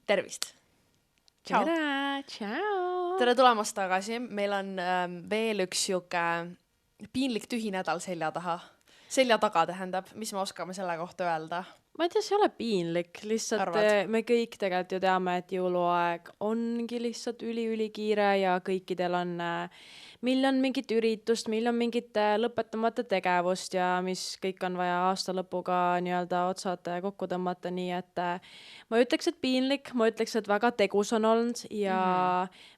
Tervist! Tšau! Tšau! Tere tulemast tagasi. Meil on veel üks siuke piinlik tühi nädal selja taga tähendab. Mis me oskame selle kohta öelda? Ma ei tea, see ei ole piinlik. Lihtsalt Arvad? me kõik tegelikult ju teame, et jõuluaeg ongi lihtsalt üli-ülikiire ja kõikidel on miljon mingit üritust, miljon mingit lõpetamata tegevust ja mis kõik on vaja aasta lõpuga nii-öelda otsad kokku tõmmata, nii et ma ütleks, et piinlik, ma ütleks, et väga tegus on olnud ja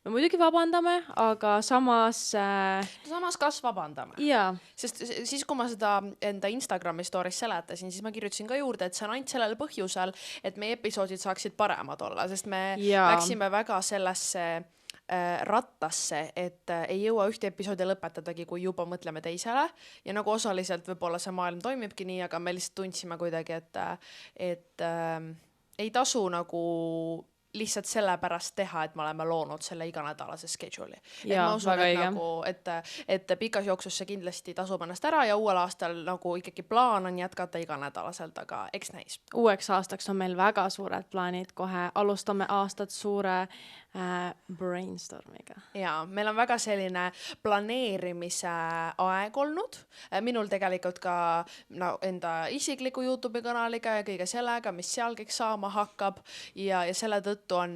me muidugi vabandame, aga samas Samas kas vabandame. jaa, Sest siis, kui ma seda enda Instagrami stories seletasin, siis ma kirjutasin ka juurde, et see on ainult sellel põhjusel, et meie episoodid saaksid paremad olla, sest me Jaa. läksime väga sellesse rattasse, et ei jõua ühte episoodi lõpetadagi, kui juba mõtleme teisele ja nagu osaliselt võib-olla see maailm toimibki nii, aga me lihtsalt tundsime kuidagi, et ei tasu nagu lihtsalt sellepärast teha, et me oleme loonud selle iganädalase schedule'i. Et Jaa, ma usun, väga et, õige. nagu, et pikas jooksus see kindlasti tasub ennast ära ja uuel aastal nagu ikkagi plaan on jätkata iganädalaselt, aga eks näis. Uueks aastaks on meil väga suured plaanid, kohe alustame aastat suure brainstormiga. Ja meil on väga selline planeerimise aeg olnud. Minul tegelikult ka enda isikliku YouTube'i kanaliga ja kõige sellega, mis seal kõik saama hakkab ja selle tõttu on,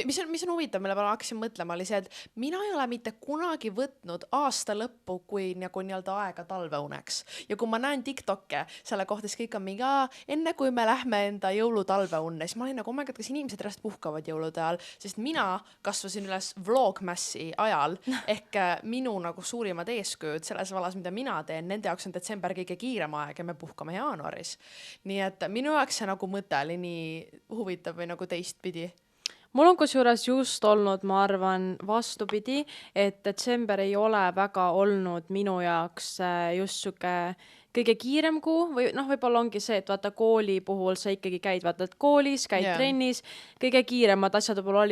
mis on huvitav, mille peale hakkasin mõtlema, oli see, et mina ei ole mitte kunagi võtnud aasta lõppu kui nagu nii-öelda aega talveuneks. Ja kui ma näen TikTok'e selle kohta, siis kõik on mingi, enne kui me lähme enda jõulutalveunne, siis ma olin nagu, kas inimesed järjest puhkavad jõulude ajal, sest mina kasvasin üles Vlogmassi ajal ehk minu nagu suurimad eeskööd selles vallas, mida mina teen, nende jaoks on detsember kõige kiirem aeg ja me puhkame jaanuaris. Nii et minu jaoks see nagu mõte oli nii huvitav või nagu teistpidi. Mul on kusjuures just olnud, ma arvan, vastupidi, et detsember ei ole väga olnud minu jaoks just suke kõige kiirem kuu või võib-olla ongi see, et vaata kooli puhul sa ikkagi käid, vaata et koolis, käid trennis, kõige kiiremad asjad võib-olla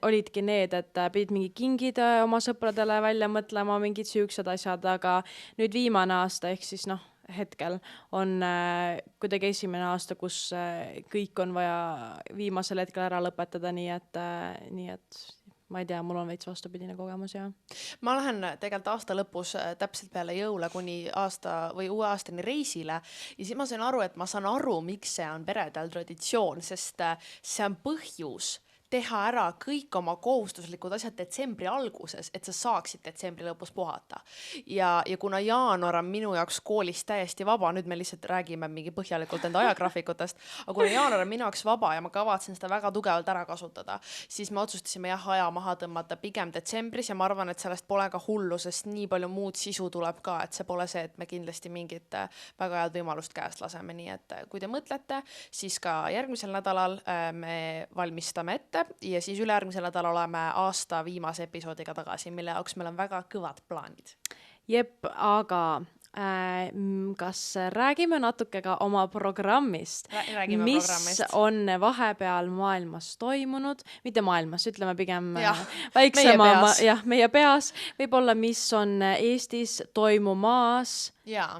olidki need, et pidid mingi kingid oma sõpradele välja mõtlema, mingid süüksed asjad, aga nüüd viimane aasta ehk siis hetkel on kuidagi esimene aasta, kus kõik on vaja viimasel hetkel ära lõpetada, nii et ma ei tea, mul on veits vastupidine kogemus, jah. Ma lähen tegelikult aasta lõpus täpselt peale jõule kuni aasta või uue aastani reisile ja siis ma sain aru, et ma saan aru, miks see on peredel traditsioon, sest see on põhjus teha ära kõik oma kohustuslikud asjad detsembri alguses, et sa saaksid detsembri lõpus puhata. Ja kuna jaanuar on minu jaoks koolis täiesti vaba, nüüd me lihtsalt räägime mingi põhjalikult enda ajagraafikutest, aga kuna jaanuar on minu jaoks vaba ja ma kavatsen seda väga tugevalt ära kasutada, siis me otsustasime aja maha tõmmata pigem detsembris ja ma arvan, et sellest pole ka hullu, sest nii palju muud sisu tuleb ka, et see pole see, et me kindlasti mingit väga head võimalust käest laseme, nii et kui te mõtlete, siis ka järgmisel nädalal me valmistame ette ja siis ülejärgmisel nädalal oleme aasta viimase episoodiga tagasi, mille jaoks meil on väga kõvad plaanid. Jep, aga kas räägime natuke ka oma programmist? Räägime mis programmist. on vahepeal maailmas toimunud, mitte maailmas, ütleme pigem meie peas, võib-olla mis on Eestis toimumas. Jaa,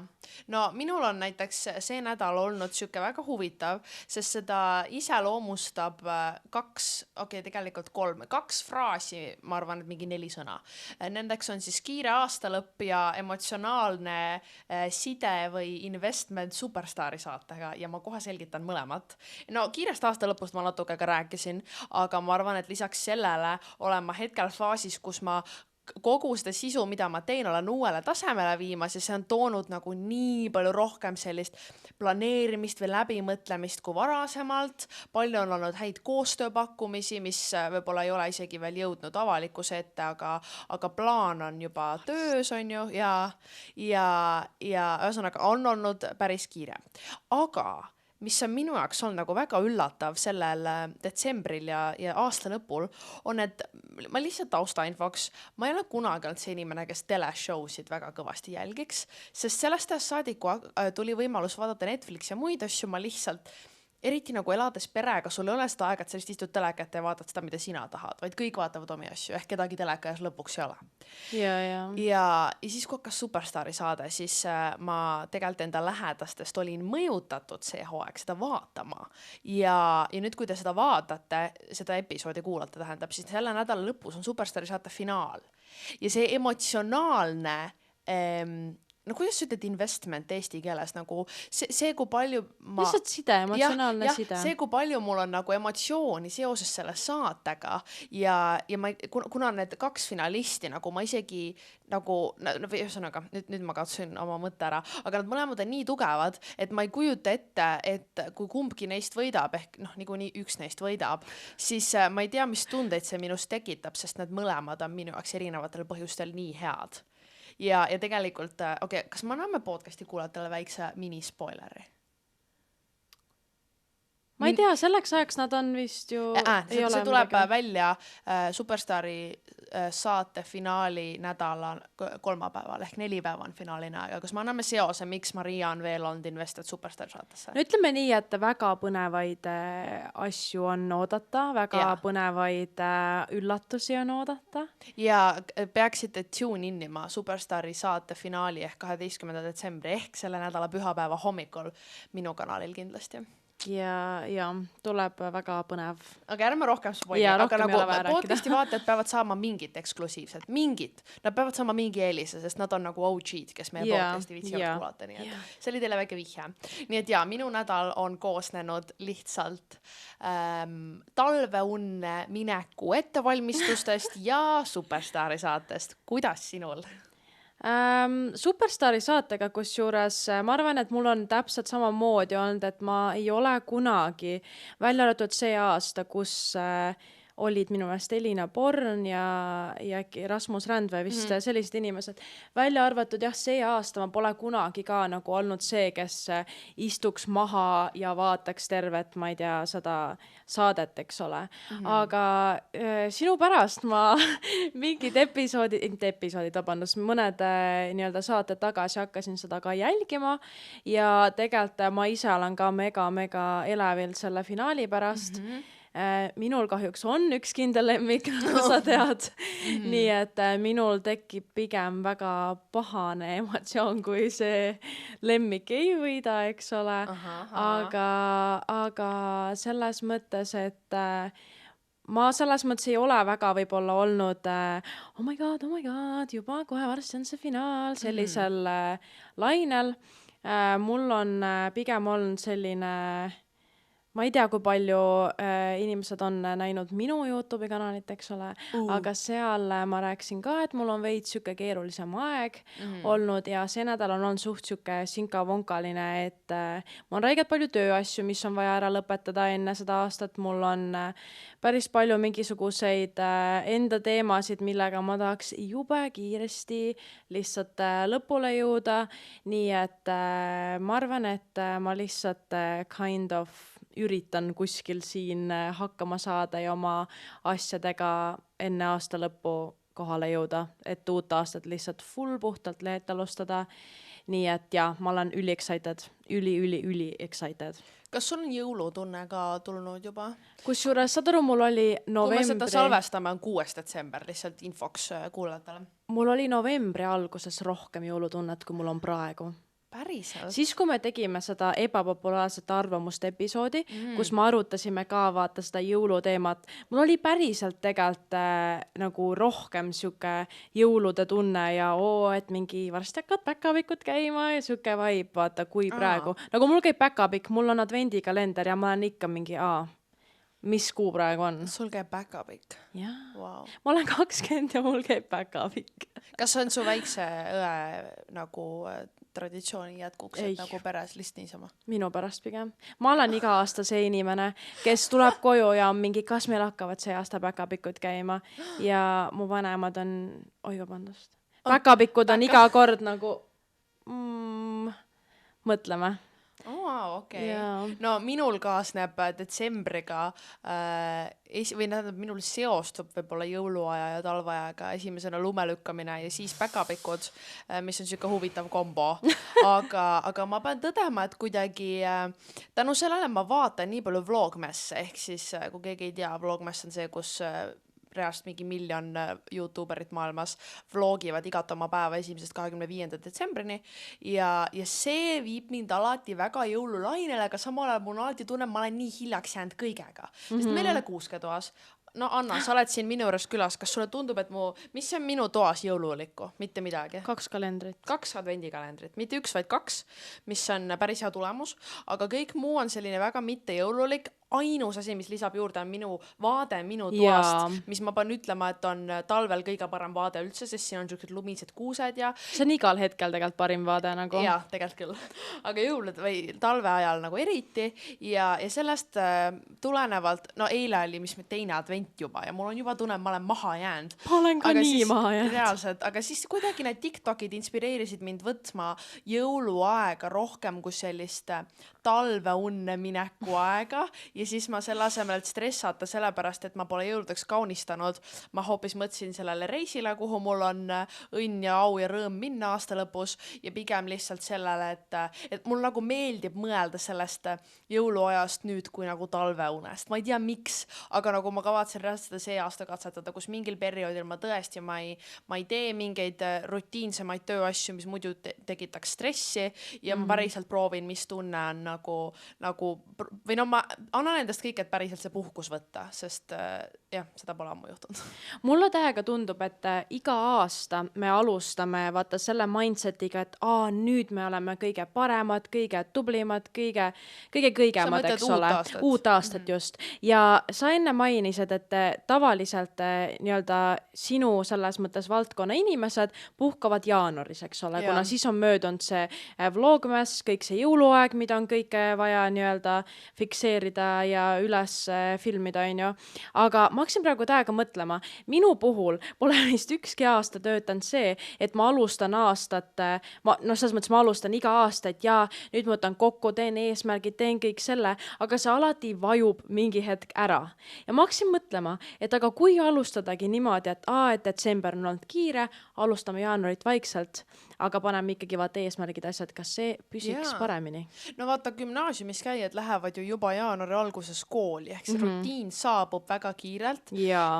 no minul on näiteks see nädal olnud siuke väga huvitav, sest seda iseloomustab tegelikult kaks fraasi, ma arvan, et mingi 4 sõna. Nendeks on siis kiire aastalõpp ja emotsionaalne side või investment superstaari saatega ja ma kohe selgitan mõlemat. No kiirest aastalõpust ma natuke ka rääkisin, aga ma arvan, et lisaks sellele olen ma hetkel faasis, kus ma kogu seda sisu, mida ma teen, olen uuele tasemele viimas ja see on toonud nagu nii palju rohkem sellist planeerimist või läbimõtlemist kui varasemalt. Palju on olnud häid koostööpakkumisi, mis võib-olla ei ole isegi veel jõudnud avalikkuse ette, aga plaan on juba töös, on ju, ja ühesõnaga on olnud päris kiire. Aga mis on minu jaoks olnud nagu väga üllatav sellel detsembril ja aasta lõpul, on, et ma lihtsalt taustainfoks, ma ei ole kunagi olnud see inimene, kes teleshowsid väga kõvasti jälgiks, sest sellest saadik, kui tuli võimalus vaadata Netflix ja muid asju, ma lihtsalt eriti nagu elades perega, sul ei ole seda aega, et sa lihtsalt istud telekat ja vaatad seda, mida sina tahad, vaid kõik vaatavad omi asju, ehk kedagi teleka ees lõpuks ei ole. ja siis kui hakkas Superstaari saade, siis ma tegelikult enda lähedastest olin mõjutatud see hooaeg seda vaatama ja nüüd, kui te seda vaatate, seda episoodi kuulate, tähendab, siis selle nädala lõpus on Superstaari saate finaal ja see emotsionaalne no kuidas sa ütled investment eesti keeles, nagu see kui palju lihtsalt side, emotsionaalne side. See, kui palju mul on nagu emotsiooni seoses selle saatega ja ma, kuna need 2 finalisti, nagu ma isegi nagu, ühesõnaga, nüüd ma katsusin oma mõtte ära, aga nad mõlemad on nii tugevad, et ma ei kujuta ette, et kui kumbki neist võidab, ehk niikuinii üks neist võidab, siis ma ei tea, mis tundeid see minust tekitab, sest need mõlemad on minu jaoks erinevatel põhjustel nii head. Ja tegelikult, kas me anname podcasti kuulajatele väikse minispoileri? Ma ei tea, selleks ajaks nad on vist ju... see tuleb välja Superstaari saate finaali nädala kolmapäeval, ehk 4 päeva on finaalina aega. Kas me anname seose, miks Maria on veel olnud invested Superstaari saatesse? No ütleme nii, et väga põnevaid asju on oodata, väga põnevaid üllatusi on oodata. Ja peaksite tune innima Superstaari saate finaali ehk 12. detsembri ehk selle nädala pühapäeva hommikul minu kanalil kindlasti. Ja tuleb väga põnev. Aga ärme rohkem spoili, aga nagu podcasti vaatajad peavad saama mingit eksklusiivset, nad peavad saama mingi eelise, sest nad on nagu OG-d, kes meie podcasti viitsivad kuulata, nii et see oli teile väike vihje. Nii et minu nädal on koosnenud lihtsalt talveunne mineku ettevalmistustest ja Superstaari saatest. Kuidas sinul? Superstaari saatega, kusjuures ma arvan, et mul on täpselt samamoodi olnud, et ma ei ole kunagi välja arvatud see aasta, kus olid minu meelest Elina Born ja Rasmus Rändvee vist sellised inimesed. Välja arvatud see aasta ma pole kunagi ka nagu olnud see, kes istuks maha ja vaataks tervet, ma ei tea, seda saadet, eks ole. Aga sinu pärast ma mingid episoodid, mõned nii-öelda saated tagasi hakkasin seda ka jälgima ja tegelikult ma ise olen ka mega elevil selle finaali pärast. Minul kahjuks on üks kindel lemmik, nagu sa tead. Nii et minul tekib pigem väga pahane emotsioon, kui see lemmik ei võida, eks ole. Aga selles mõttes, et ma selles mõttes ei ole väga võib-olla olnud oh my god, juba kohe varsti on see finaal sellisel lainel. Mul on pigem olnud selline... Ma ei tea, kui palju inimesed on näinud minu YouTube'i kanalit, eks ole, aga seal ma rääkisin ka, et mul on veits siuke keerulisem aeg olnud ja see nädal on olnud suht siuke sinka-vonkaline, et mul on räigelt palju tööasju, mis on vaja ära lõpetada enne seda aastat. Mul on päris palju mingisuguseid enda teemasid, millega ma tahaks jube kiiresti lihtsalt lõpule jõuda. Nii et ma arvan, et ma lihtsalt kind of üritan kuskil siin hakkama saada ja oma asjadega enne aasta lõppu kohale jõuda, et uut aastat lihtsalt full puhtalt lehet alustada. Nii et ma olen üli excited, üli excited. Kas sul on jõulutunne ka tulnud juba? Kusjuures saad aru, mul oli novembri... Kui me seda salvestame, on 6. detsember, lihtsalt infoks kuulajatele. Mul oli novembri alguses rohkem jõulutunnet, kui mul on praegu. Päriselt? Siis, kui me tegime seda ebapopulaarset arvamuste episoodi, kus me arutasime ka vaata seda jõuluteemat, mul oli päriselt tegelikult nagu rohkem siuke jõulude tunne ja et mingi varsti hakkad päkapikud käima ja siuke vibe, vaata, kui praegu. Nagu mul käib päkapikk, mul on advendikalender ja ma olen ikka mingi mis kuu praegu on. Sul käib päkapikk? Jah. Wow. Ma olen 20 ja mul käib päkapikk. Kas on su väikse õe nagu traditsiooni jätkuks, et nagu peres lihtsalt niisama? Minu pärast pigem. Ma olen iga aasta see inimene, kes tuleb koju ja on mingi, kas meil hakkavad see aasta päkapikud käima ja mu vanemad on, vabandust. Päkapikud on iga kord nagu mõtleme. okei. Jaa. No minul kaasneb detsembriga või tähendab, minul seostub võib-olla jõuluaja ja talveajaga esimesena lumelükkamine ja siis päkapikud, mis on siuke huvitav kombo. Aga ma pean tõdema, et kuidagi tänu sellele ma vaatan nii palju vlogmesse, ehk siis kui keegi ei tea, vlogmess on see, kus reaalselt mingi miljon YouTuberit maailmas vlogivad igat oma päeva 1.–25. detsembrini ja see viib mind alati väga jõululainele, aga samal ajal mul alati tunnen, ma olen nii hiljaks jäänud kõigega, sest meil ei ole kuusketoas. No Anna, sa oled siin minu juures külas, kas sulle tundub, et mis on minu toas jõululikku? Mitte midagi. 2 kalendrit. 2 advendikalendrit, mitte 1, vaid 2, mis on päris hea tulemus, aga kõik muu on selline väga mitte jõululik. Ainus asi, mis lisab juurde, on minu vaade minu toast, mis ma pean ütlema, et on talvel kõige parem vaade üldse, sest siin on sellised lumised kuused ja see on igal hetkel tegelikult parim vaade nagu. Jaa, tegelikult küll. Aga jõulud või talve ajal nagu eriti ja sellest tulenevalt, no eile oli mis teine advent juba ja mul on juba tunne, et ma olen maha jäänud. Ma olen ka nii maha jäänud. Reaalselt, aga siis kuidagi need TikTokid inspireerisid mind võtma jõuluaega rohkem kui sellist talveunne mineku aega ja siis ma selle asemel, et stressata sellepärast, et ma pole jõuludeks kaunistanud, ma hoopis mõtlesin sellele reisile, kuhu mul on õnn ja au ja rõõm minna aasta lõpus ja pigem lihtsalt sellele, et mul nagu meeldib mõelda sellest jõuluajast nüüd kui nagu talveunest. Ma ei tea miks, aga nagu ma kavatsen reaalselt see aasta katsetada, kus mingil perioodil ma tõesti ma ei tee mingeid rutiinsemaid tööasju, mis muidu tekitaks stressi ja ma päriselt proovin, mis tunne on nagu või no ma annan endast kõik, et päriselt see puhkus võtta, sest jah, seda pole ammu juhtunud. Mulle täiega tundub, et iga aasta me alustame vaata selle mindsetiga, et nüüd me oleme kõige paremad, kõige tublimad, kõige kõigemad, eks ole. Uut aastat just. Ja sa enne mainisid, et tavaliselt nii-öelda sinu selles mõttes valdkonna inimesed puhkavad jaanuaris, eks ole, kuna siis on möödunud see vlogmas, kõik see jõuluaeg, mida on kõike vaja nii-öelda fikseerida ja üles filmida, onju. Aga ma hakkasin praegu täiega mõtlema. Minu puhul pole vist ükski aasta töötanud see, et ma alustan aastat, selles mõttes ma alustan iga aasta, et nüüd ma võtan kokku, teen eesmärgid, teen kõik selle, aga see alati vajub mingi hetk ära. Ja ma hakkasin mõtlema, et aga kui alustadagi niimoodi, et detsember on olnud kiire, alustame jaanuarit vaikselt, aga paneme ikkagi vaata eesmärgid asjad, kas see püsiks paremini? No vaata, gümnaasiumis käijad lähevad ju juba jaanuari alguses kooli, ehk see rutiin saabub väga kiirelt ja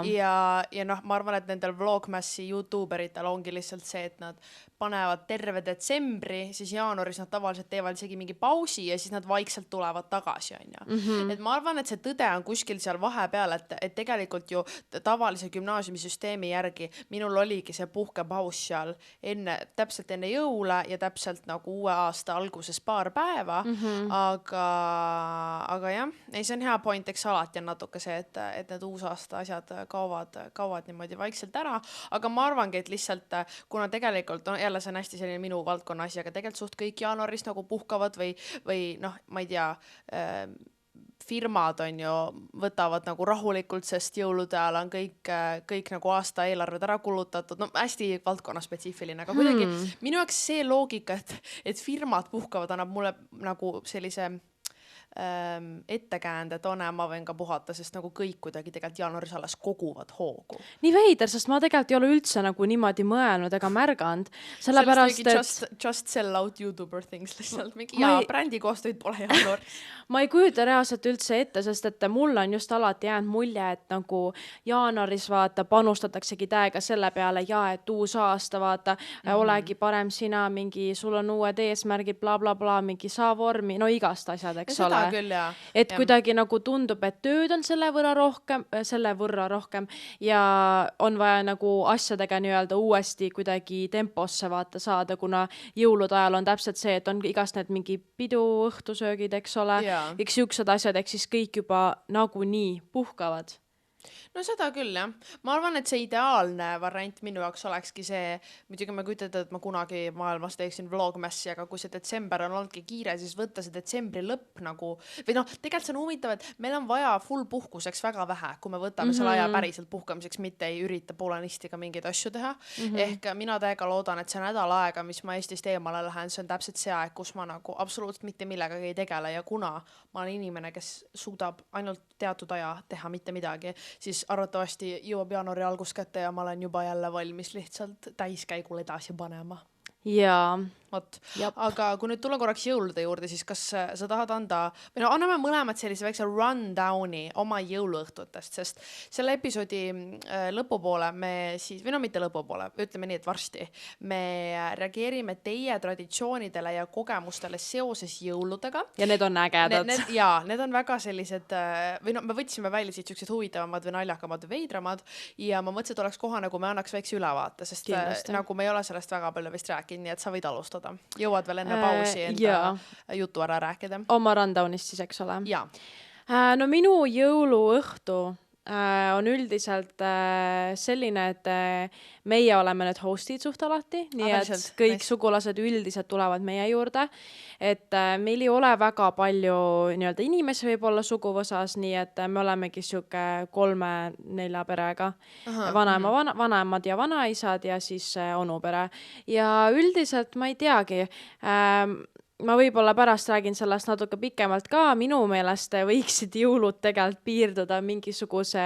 noh, ma arvan, et nendel vlogmassi YouTuberitel ongi lihtsalt see, et nad panevad terve detsembri, siis jaanuaris nad tavaliselt teevad isegi mingi pausi ja siis nad vaikselt tulevad tagasi, onju. Et ma arvan, et see tõde on kuskil seal vahepeal, et tegelikult ju tavalise gümnaasiumisüsteemi järgi minul oligi see puhkepaus seal täpselt enne jõule ja täpselt nagu uue aasta alguses paar päeva, aga jah, see on hea point, eks alati on natuke see, et need uusaasta asjad kaovad niimoodi vaikselt ära, aga ma arvangi, et lihtsalt kuna tegelikult jälle see on hästi selline minu valdkonna asi, aga tegelikult suht kõik jaanuaris nagu puhkavad või noh, ma ei tea, firmad on ju, võtavad nagu rahulikult, sest jõulude ajal on kõik nagu aasta eelarved ära kulutatud, no hästi valdkonnaspetsiifiline, aga kuidagi minu jaoks see loogika, et firmad puhkavad, annab mulle nagu sellise ettekäände, et ma võin ka puhata, sest nagu kõik kuidagi tegelikult jaanuaris alles koguvad hoogu. Nii veider, sest ma tegelikult ei ole üldse nagu niimoodi mõelnud ega märganud, sellepärast, et just sell out YouTuber things lihtsalt, mingi brändi koostöid pole jaanuaris. Ma ei kujuta reaalselt üldse ette, sest et mul on just alati jäänud mulje, et nagu jaanuaris vaata panustataksegi täiega selle peale et uus aasta vaata, olegi parem sina, mingi sul on uued eesmärgid, bla bla bla, mingi saa vormi, no igast asjad, eks ole. Küll, et kuidagi nagu tundub, et tööd on selle võrra rohkem ja on vaja nagu asjadega nii-öelda uuesti kuidagi temposse vaata saada, kuna jõulude ajal on täpselt see, et on igast need mingi pidu, õhtusöögid, eks ole, kõik siuksed asjad, eks siis kõik juba nagunii puhkavad. no seda küll jah, ma arvan, et see ideaalne variant minu jaoks olekski see, muidugi ma kujutan ette, et ma kunagi maailmas teeksin vlogmassi, aga kui see detsember on olnudki kiire, siis võtta see detsembri lõpp nagu, või noh, tegelikult see on huvitav, et meil on vaja full puhkuseks väga vähe, kui me võtame selle aja päriselt puhkamiseks, mitte ei ürita poolenistiga mingeid asju teha. Ehk mina täiega loodan, et see nädal aega, mis ma Eestist eemale lähen, see on täpselt see aeg, kus ma nagu absoluutselt mitte millegagi ei tegele ja kuna ma olen inimene, kes suudab ainult teatud aja teha mitte midagi, siis arvatavasti jõuab jaanuari algus kätte ja ma olen juba jälle valmis lihtsalt täiskäigul edasi panema. Jaa. Vot. Aga kui nüüd tulla korraks jõulude juurde, siis kas sa tahad anda, või no anname mõlemad sellise väikse rundowni oma jõuluõhtutest, sest selle episoodi lõpupoole me siis, või no mitte lõpupoole, ütleme nii, et varsti, me reageerime teie traditsioonidele ja kogemustele seoses jõuludega. Ja need on ägedad. Need on väga sellised, või no me võtsime välja siit sellised huvitavamad või naljakamad või veidramad ja ma mõtlesin, et oleks kohane, kui me annaks väikse ülevaate, sest nagu me ei ole sellest väga palju vist rääkinud, nii et sa võid alustada. Jõuad veel enne pausi enda jutu ära rääkida. Oma rundownist siis, eks ole? Jaa. No minu jõuluõhtu on üldiselt selline, et meie oleme need hostid suht alati, nii et kõik sugulased üldiselt tulevad meie juurde, et meil ei ole väga palju nii-öelda inimesi võib-olla suguvõsas, nii et me olemegi siuke 3-4 perega, vanemad ja vanaisad ja siis onupere ja üldiselt ma ei teagi, ma võib-olla pärast räägin sellest natuke pikemalt ka, minu meelest võiksid jõulud tegelikult piirduda mingisuguse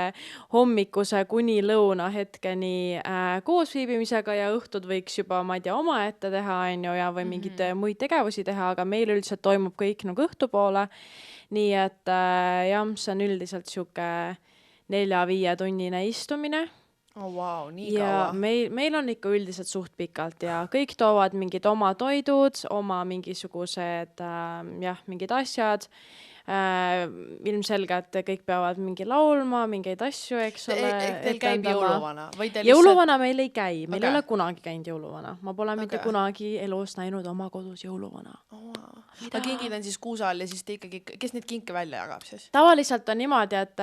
hommikuse kuni lõuna hetkeni koosviibimisega ja õhtud võiks juba, ma ei tea, oma ette teha ja või mingid muid tegevusi teha, aga meil üldiselt toimub kõik nagu õhtupoole. Nii et jah, see on üldiselt siuke 4-5 tunnine istumine. Oh, wow, nii ja kaua. Meil on ikka üldiselt suht pikalt ja kõik toovad mingid oma toidud, oma mingisugused mingid asjad. Ilmselgelt kõik peavad mingi laulma, mingeid asju, eks ole. Teil käib jõuluvana? Jõuluvana meil ei käi, meil ei ole kunagi käinud jõuluvana. Ma pole mitte kunagi elus näinud oma kodus jõuluvana. Aga kingid on siis kuusal ja siis te ikkagi, kes neid kinke välja jagab siis? Tavaliselt on niimoodi, et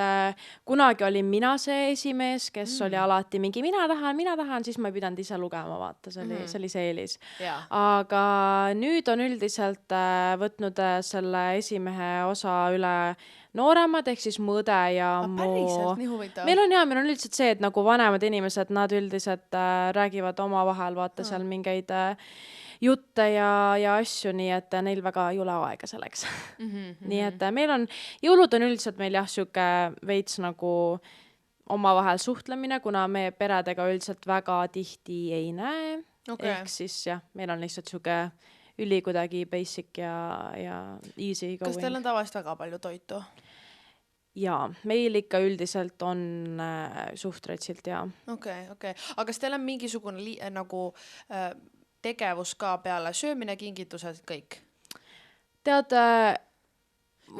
kunagi olin mina see esimees, kes oli alati mingi mina tahan, siis ma ei pidanud ise lugema, vaata, see oli see eelis. Aga nüüd on üldiselt võtnud selle esimehe osa üle nooremad, ehk siis mu õde ja päriselt, nii huvitav. Meil on üldiselt see, et nagu vanemad inimesed, nad üldiselt räägivad oma vahel, vaata seal mingeid jutte ja asju, nii et neil väga ei ole aega selleks. Nii et jõulud on üldiselt meil jah, siuke veits nagu omavahel suhtlemine, kuna me peredega üldiselt väga tihti ei näe. Ehk siis jah, meil on lihtsalt siuke üli kuidagi basic ja easy going. Kas teil on tavaliselt väga palju toitu? Jaa, meil ikka üldiselt on suht retsilt ja. Okei. Aga kas teil on mingisugune nagu tegevus ka peale söömine, kingitused, kõik? Tead,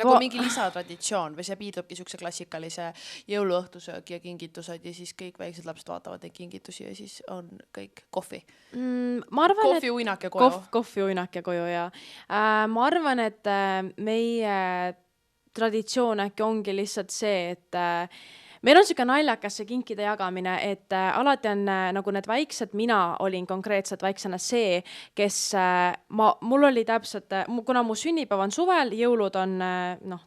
nagu mingi lisatraditsioon või see piirdubki siukse klassikalise jõuluõhtusöögi ja kingitused ja siis kõik väiksed lapsed vaatavad neid kingitusi ja siis on kõik kohvi. Kohvi, uinak ja koju. Kohvi, uinak ja koju ja ma arvan, et meie traditsioon äkki ongi lihtsalt see, et meil on siuke naljakas see kinkide jagamine, et alati on nagu need väiksed, mina olin konkreetselt väiksena see, kes mul oli täpselt, kuna mu sünnipäev on suvel, jõulud on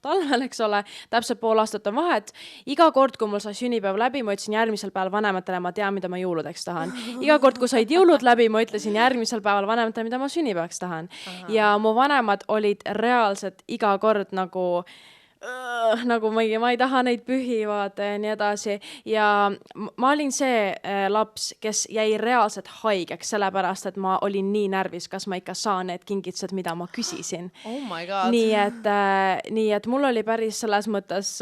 talvel, eks ole, täpselt pool aastat on vahet. Iga kord, kui mul sai sünnipäev läbi, ma ütlesin järgmisel päeval vanematele, ma tean, mida ma jõuludeks tahan. Iga kord, kui said jõulud läbi, ma ütlesin järgmisel päeval vanematele, mida ma sünnipäevaks tahan. Ja mu vanemad olid reaalselt iga kord nagu ma ei taha neid pühi vaata ja nii edasi ja ma olin see laps, kes jäi reaalselt haigeks sellepärast, et ma olin nii närvis, kas ma ikka saan need kingitused, mida ma küsisin. Oh my god. Nii et mul oli päris selles mõttes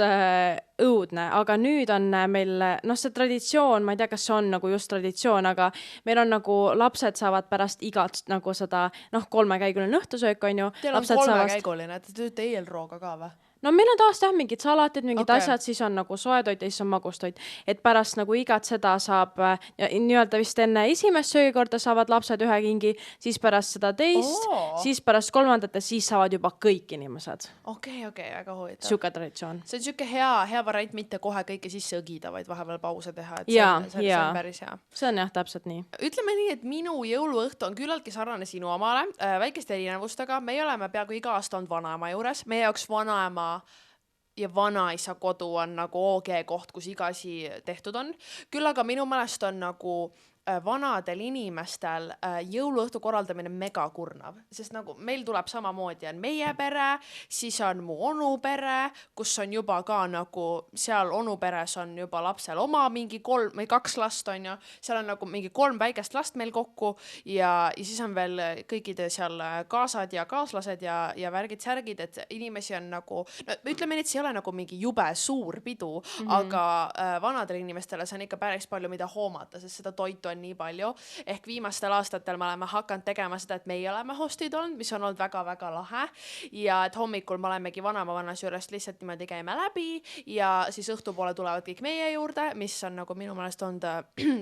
õudne, aga nüüd on meil, see traditsioon, ma ei tea, kas see on nagu just traditsioon, aga meil on nagu lapsed saavad pärast igat nagu seda, 3-käiguline õhtusöök on ju. Teil on 3-käiguline, te teete eelrooga ka või? no meil on tavaliselt jah mingid salatid, mingid Okei. asjad, siis on nagu soetoit ja siis on magustoit. Et pärast nagu igat seda saab ja nii-öelda vist enne esimest söögikorda saavad lapsed ühe kingi, siis pärast seda teist, Oo. siis pärast kolmandat ja siis saavad juba kõik inimesed. Okei, väga huvitav. Siuke traditsioon. See on siuke hea variant mitte kohe kõike sisse õgida, vaid vahepeal pause teha, et Jaa, see jaa. on päris hea. See on jah täpselt nii. Ütleme nii, et minu jõuluõhtu on küllaltki sarnane sinu omale, väikeste erinevustega. Meie oleme peaaegu iga aasta olnud vanaema juures. Meie jaoks vanaema ja vanaisa kodu on nagu OG koht, kus iga asi tehtud on. Küll aga minu meelest on nagu vanadel inimestel jõuluõhtu korraldamine mega kurnav, sest nagu meil tuleb samamoodi, on meie pere, siis on mu onu pere, kus on juba ka nagu seal onu peres on juba lapsel oma mingi 3 või 2 last on ju, seal on nagu mingi 3 väikest last meil kokku ja siis on veel kõikide seal kaasad ja kaaslased ja värgid-särgid, et inimesi on nagu, no ütleme nii, et see ei ole nagu mingi jube suur pidu, aga vanadele inimestele see on ikka päris palju, mida hoomata, sest seda toitu on nii palju. Ehk viimastel aastatel me oleme hakanud tegema seda, et meie oleme hostid olnud, mis on olnud väga-väga lahe. Ja et hommikul me olemegi vanema-vanas juurest lihtsalt niimoodi käime läbi ja siis õhtupoole tulevad kõik meie juurde, mis on nagu minu meelest olnud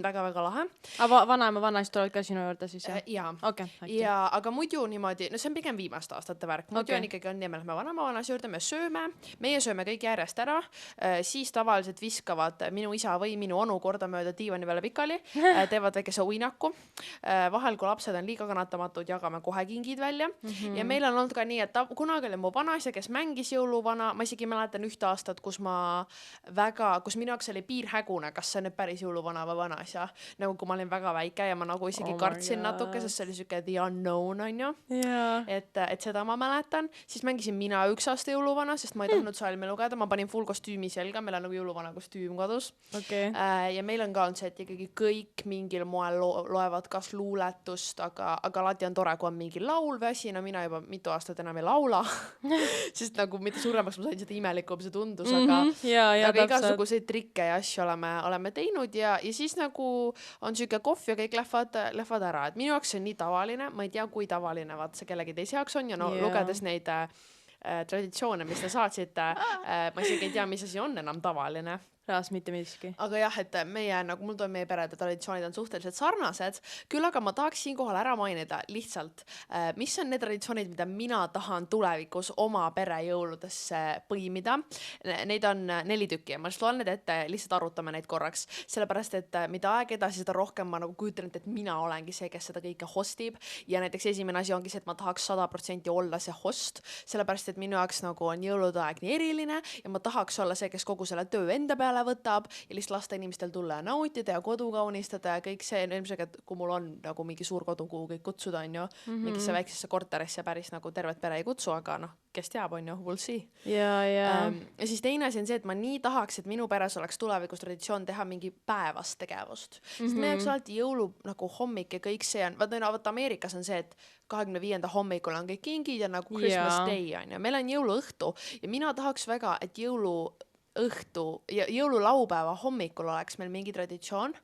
väga-väga lahe. Aga vanaema vanaist tulevad ka sinu juurde siis jah? Jaa. Okay, ja aga muidu niimoodi, no see on pigem viimaste aastate värk. Muidu on ikkagi on nii, me lähme vanema-vanas juurde, me sööme kõik järjest ära, siis tavaliselt viskavad minu isa või minu onu kordamööda diivani peale pikali, teevad väikese uinaku. Vahel, kui lapsed on liiga kannatamatud, jagame kohe kingid välja. Ja meil on olnud ka nii, et kunagi oli mu vanaisa, kes mängis jõuluvana. Ma isegi mäletan ühte aastat, kus minu jaoks oli piirhägune, kas see on nüüd päris jõuluvana või vanaisa. Nagu kui ma olin väga väike ja ma nagu isegi kartsin natuke, sest see oli siuke the unknown, on ju. Yeah. Et seda ma mäletan. Siis mängisin mina 1 aasta jõuluvana, sest ma ei tahtnud salmi lugeda. Ma panin full kostüümi selga, meil on nagu jõuluvana kostüüm kodus. Okay. Ja meil on ka olnud see, et ikkagi kõik mingil moel loevad kas luuletust, aga alati on tore, kui on mingi laul või asi. No mina juba mitu aastat enam ei laula, sest nagu mitte suuremaks ma sain seda imelikum see tundus, aga igasuguseid trikke ja asju oleme teinud ja siis nagu on siuke kohv ja kõik lähevad ära. Et minu jaoks see on nii tavaline, ma ei tea, kui tavaline vaat see kellegi teise jaoks on ja no lugedes neid traditsioone, mis te saatsite, ma isegi ei tea, mis asi on enam tavaline. Reaalselt mitte miski. Aga jah, et meie, nagu mul on meie perede traditsioonid on suhteliselt sarnased, küll aga ma tahaks siinkohal ära mainida lihtsalt, mis on need traditsioonid, mida mina tahan tulevikus oma pere jõuludesse põimida. Neid on 4 tükki ja ma just loen need ette, lihtsalt arutame neid korraks, sellepärast, et mida aeg edasi, seda rohkem ma nagu kujutan, et mina olengi see, kes seda kõike hostib ja näiteks esimene asi ongi see, et ma tahaks 100% olla see host, sellepärast, et minu jaoks nagu on jõulude aeg nii eriline ja ma tahaks olla see, kes kogu selle töö enda peale võtab ja lihtsalt lasta inimestel tulla ja nautida ja kodu kaunistada ja kõik see, ilmselt, et kui mul on nagu mingi suur kodu, kuhu kõik kutsuda, on ju, mingisse väiksesse korterisse päris nagu tervet pere ei kutsu, aga noh, kes teab, on ju, we'll see. Ja siis teine asi on see, et ma nii tahaks, et minu peres oleks tulevikus traditsioon teha mingi päevast tegevust. Sest me jaoks alati jõulu nagu hommik ja kõik see on, vaata Ameerikas on see, et 25. hommikul on kõik kingid ja nagu Christmas Day on ju. Meil on jõuluõhtu ja mina tahaks väga, et jõuluõhtu ja jõululaupäeva hommikul oleks meil mingi traditsioon,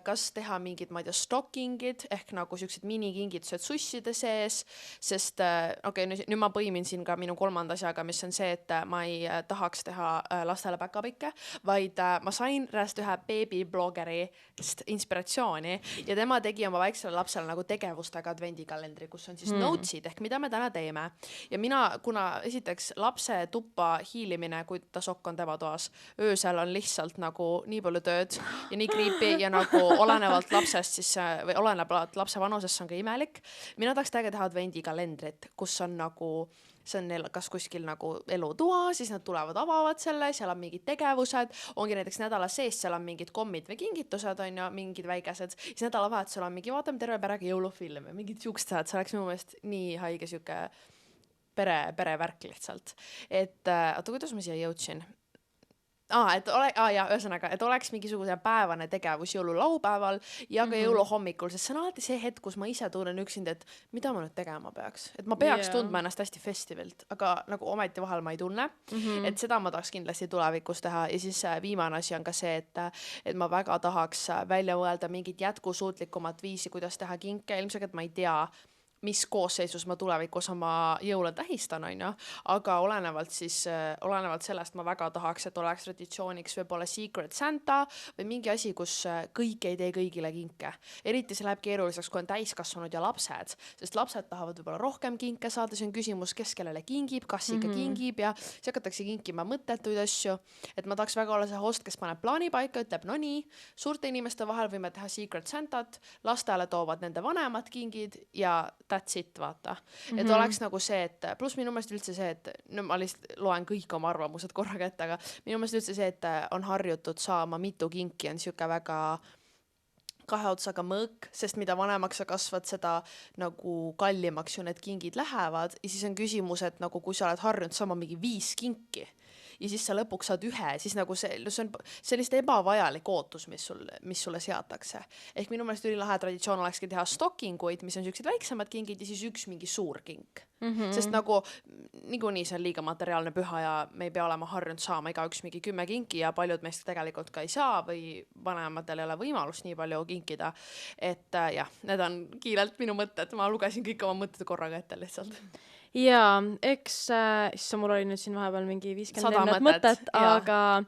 kas teha mingid, ma ei tea, stockingid ehk nagu siuksed minikingitused susside sees, sest nüüd ma põimin siin ka minu 3. asjaga, mis on see, et ma ei tahaks teha lastele päkapikke, vaid ma sain rääst ühe beebibloggerist inspiratsiooni ja tema tegi oma väiksele lapsele nagu tegevustega advendikalendri, kus on siis notesid ehk mida me täna teeme. Ja mina, kuna esiteks lapse tuppa hiilimine, kui ta sokk on tema toas, öösel on lihtsalt nagu nii palju tööd ja nii creepy ja nagu olenevalt lapsest siis, või olenevalt lapse vanusest on ka imelik. Mina tahaks teha advendikalendrit, kus on nagu, see on neil kas kuskil nagu elutoa, siis nad tulevad, avavad selle, seal on mingid tegevused, ongi näiteks nädala sees, seal on mingid kommid või kingitused on ju, mingid väikesed, siis nädalavahetusel on mingi, vaatame terve perega jõulufilme, mingid siuksed, see oleks minu meelest nii haige siuke perevärk lihtsalt. Et oota, kuidas ma siia jõudsin? Ühesõnaga, et oleks mingisugune päevane tegevus jõululaupäeval ja ka jõuluhommikul, sest see on alati see hetk, kus ma ise tunnen üksinda, et mida ma nüüd tegema peaks. Et ma peaks tundma ennast hästi festivalt, aga nagu ometi vahel ma ei tunne. Et seda ma tahaks kindlasti tulevikus teha ja siis viimane asi on ka see, et ma väga tahaks välja mõelda mingit jätkusuutlikumat viisi, kuidas teha kinke. Ilmselt, et ma ei tea, mis koosseisus ma tulevikus oma jõule tähistan, on ju, aga olenevalt sellest ma väga tahaks, et oleks traditsiooniks võib-olla Secret Santa või mingi asi, kus kõik ei tee kõigile kinke. Eriti see läheb keeruliseks, kui on täiskasvanud ja lapsed, sest lapsed tahavad võib-olla rohkem kinke saada, see on küsimus, kes kellele kingib, kas ikka kingib ja siis hakatakse kinkima mõttetuid asju, et ma tahaks väga olla see host, kes paneb plaani paika, ütleb, no nii, suurte inimeste vahel võime teha Secret Santat, lastele toovad nende vanemad kingid ja that's it, vaata. Et oleks nagu see, et pluss minu meelest üldse see, et no ma lihtsalt loen kõik oma arvamused korraga ette, aga minu meelest üldse see, et on harjutud saama mitu kinki, on siuke väga kahe otsaga mõõk, sest mida vanemaks sa kasvad, seda nagu kallimaks ju need kingid lähevad ja siis on küsimus, et nagu kui sa oled harjunud saama mingi 5 kinki ja siis sa lõpuks saad ühe, siis nagu see on sellist ebavajalik ootus, mis sulle seatakse. Ehk minu meelest ülilahe traditsioon olekski teha stockinguid, mis on sellised väiksemad kingid ja siis üks mingi suur kink. Sest nagu niikuinii see on liiga materiaalne püha ja me ei pea olema harjunud saama igaüks mingi 10 kinki ja paljud meist tegelikult ka ei saa või vanematel ei ole võimalust nii palju kinkida. Et jah, need on kiirelt minu mõtted, ma lugesin kõik oma mõtted korraga ette lihtsalt. Jaa, eks mul oli nüüd siin vahepeal mingi 50 mõtet, aga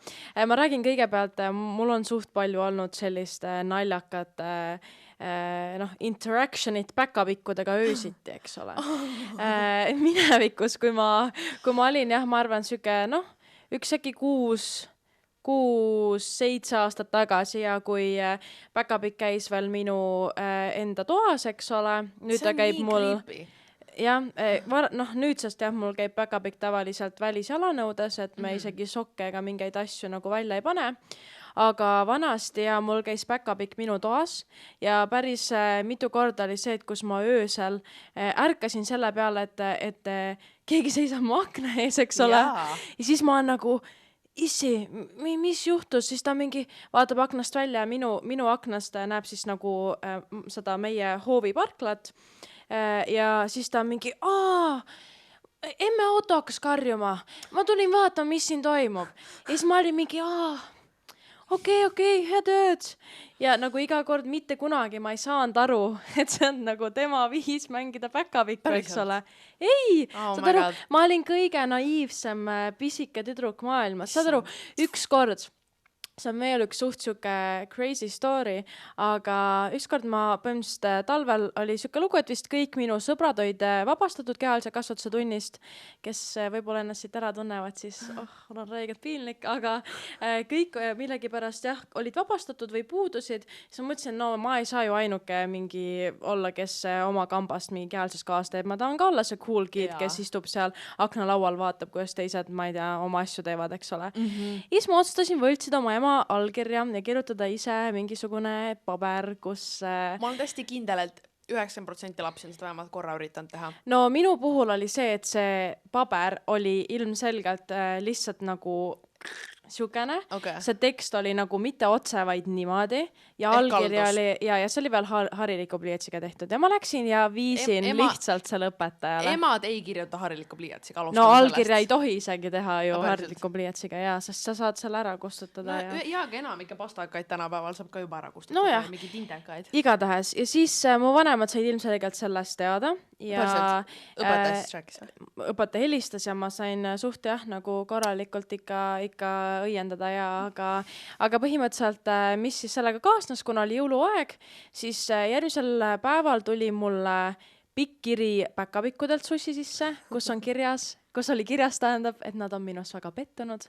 ma räägin kõigepealt, mul on suht palju olnud sellist naljakat interactionit päkapikkudega öösiti, eks ole. Minevikus, kui ma olin, jah, ma arvan, süke, üks äkki 6-7 aastat tagasi ja kui päkapikk käis veel minu enda toas, eks ole, nüüd ta käib mul... Creepy. Jah, nüüdsest jah, mul käib päkapikk tavaliselt välisjalanõudes, et me isegi sokke ega mingeid asju nagu välja ei pane. Aga vanasti ja mul käis päkapikk minu toas ja päris mitu korda oli see, et kus ma öösel ärkasin selle peale, et keegi seisab mu akna ees, eks ole. Ja siis ma olen nagu... Issi, mis juhtus, siis ta mingi vaatab aknast välja ja minu aknast näeb siis nagu seda meie hooviparklat ja siis ta mingi, emme auto hakkas karjuma, ma tulin vaatama, mis siin toimub. Ja siis ma olin mingi, okei, head ööd. Ja nagu iga kord mitte kunagi ma ei saanud aru, et see on nagu tema viis mängida päkapikku, eks ole. Ei, saad aru, ma olin kõige naiivsem pisike tüdruk maailmas. Saad aru, üks kord, see on veel üks suht siuke crazy story, aga ükskord ma põhimõtteliselt talvel oli siuke lugu, et vist kõik minu sõbrad olid vabastatud kehalise kasvatuse tunnist, kes võib-olla ennast siit ära tunnevad, siis on räigelt piinlik, aga kõik millegipärast jah, olid vabastatud või puudusid, siis ma mõtlesin, no ma ei saa ju ainuke mingi olla, kes oma kambast mingi kehalises kaas teeb, ma tahan ka olla see cool kid, kes istub seal aknalaual, vaatab, kuidas teised, ma ei tea, oma asju teevad, eks ole. Siis ma otsustasin võltsida oma ema allkirja ja kirjutada ise mingisugune paber, kus... Ma olen tõesti kindel, et 90% lapsi on seda vähemalt korra üritanud teha. No minu puhul oli see, et see paber oli ilmselgelt lihtsalt nagu siukene. See tekst oli nagu mitte otse, vaid niimoodi. Ja allkirja oli, ja see oli veel hariliku pliiatsiga tehtud. Ja ma läksin ja viisin lihtsalt selle õpetajale. Emad ei kirjuta hariliku pliiatsiga. No allkirja ei tohi isegi teha ju hariliku pliiatsiga, ja sest sa saad selle ära kustutada. Ja aga enamike pastakaid tänapäeval saab ka juba ära kustutada. No mingi tindekaid. Igatahes. Ja siis mu vanemad said ilmselgelt sellest teada. Ja õpetaja helistas ja ma sain suht jah, nagu korralikult ikka õiendada ja aga põhimõtteliselt, mis siis sellega kaasnas, kuna oli jõuluaeg, siis järgmisel päeval tuli mulle pikk kiri päkapikkudelt sussi sisse, kus oli kirjas tähendab, et nad on minus väga pettunud.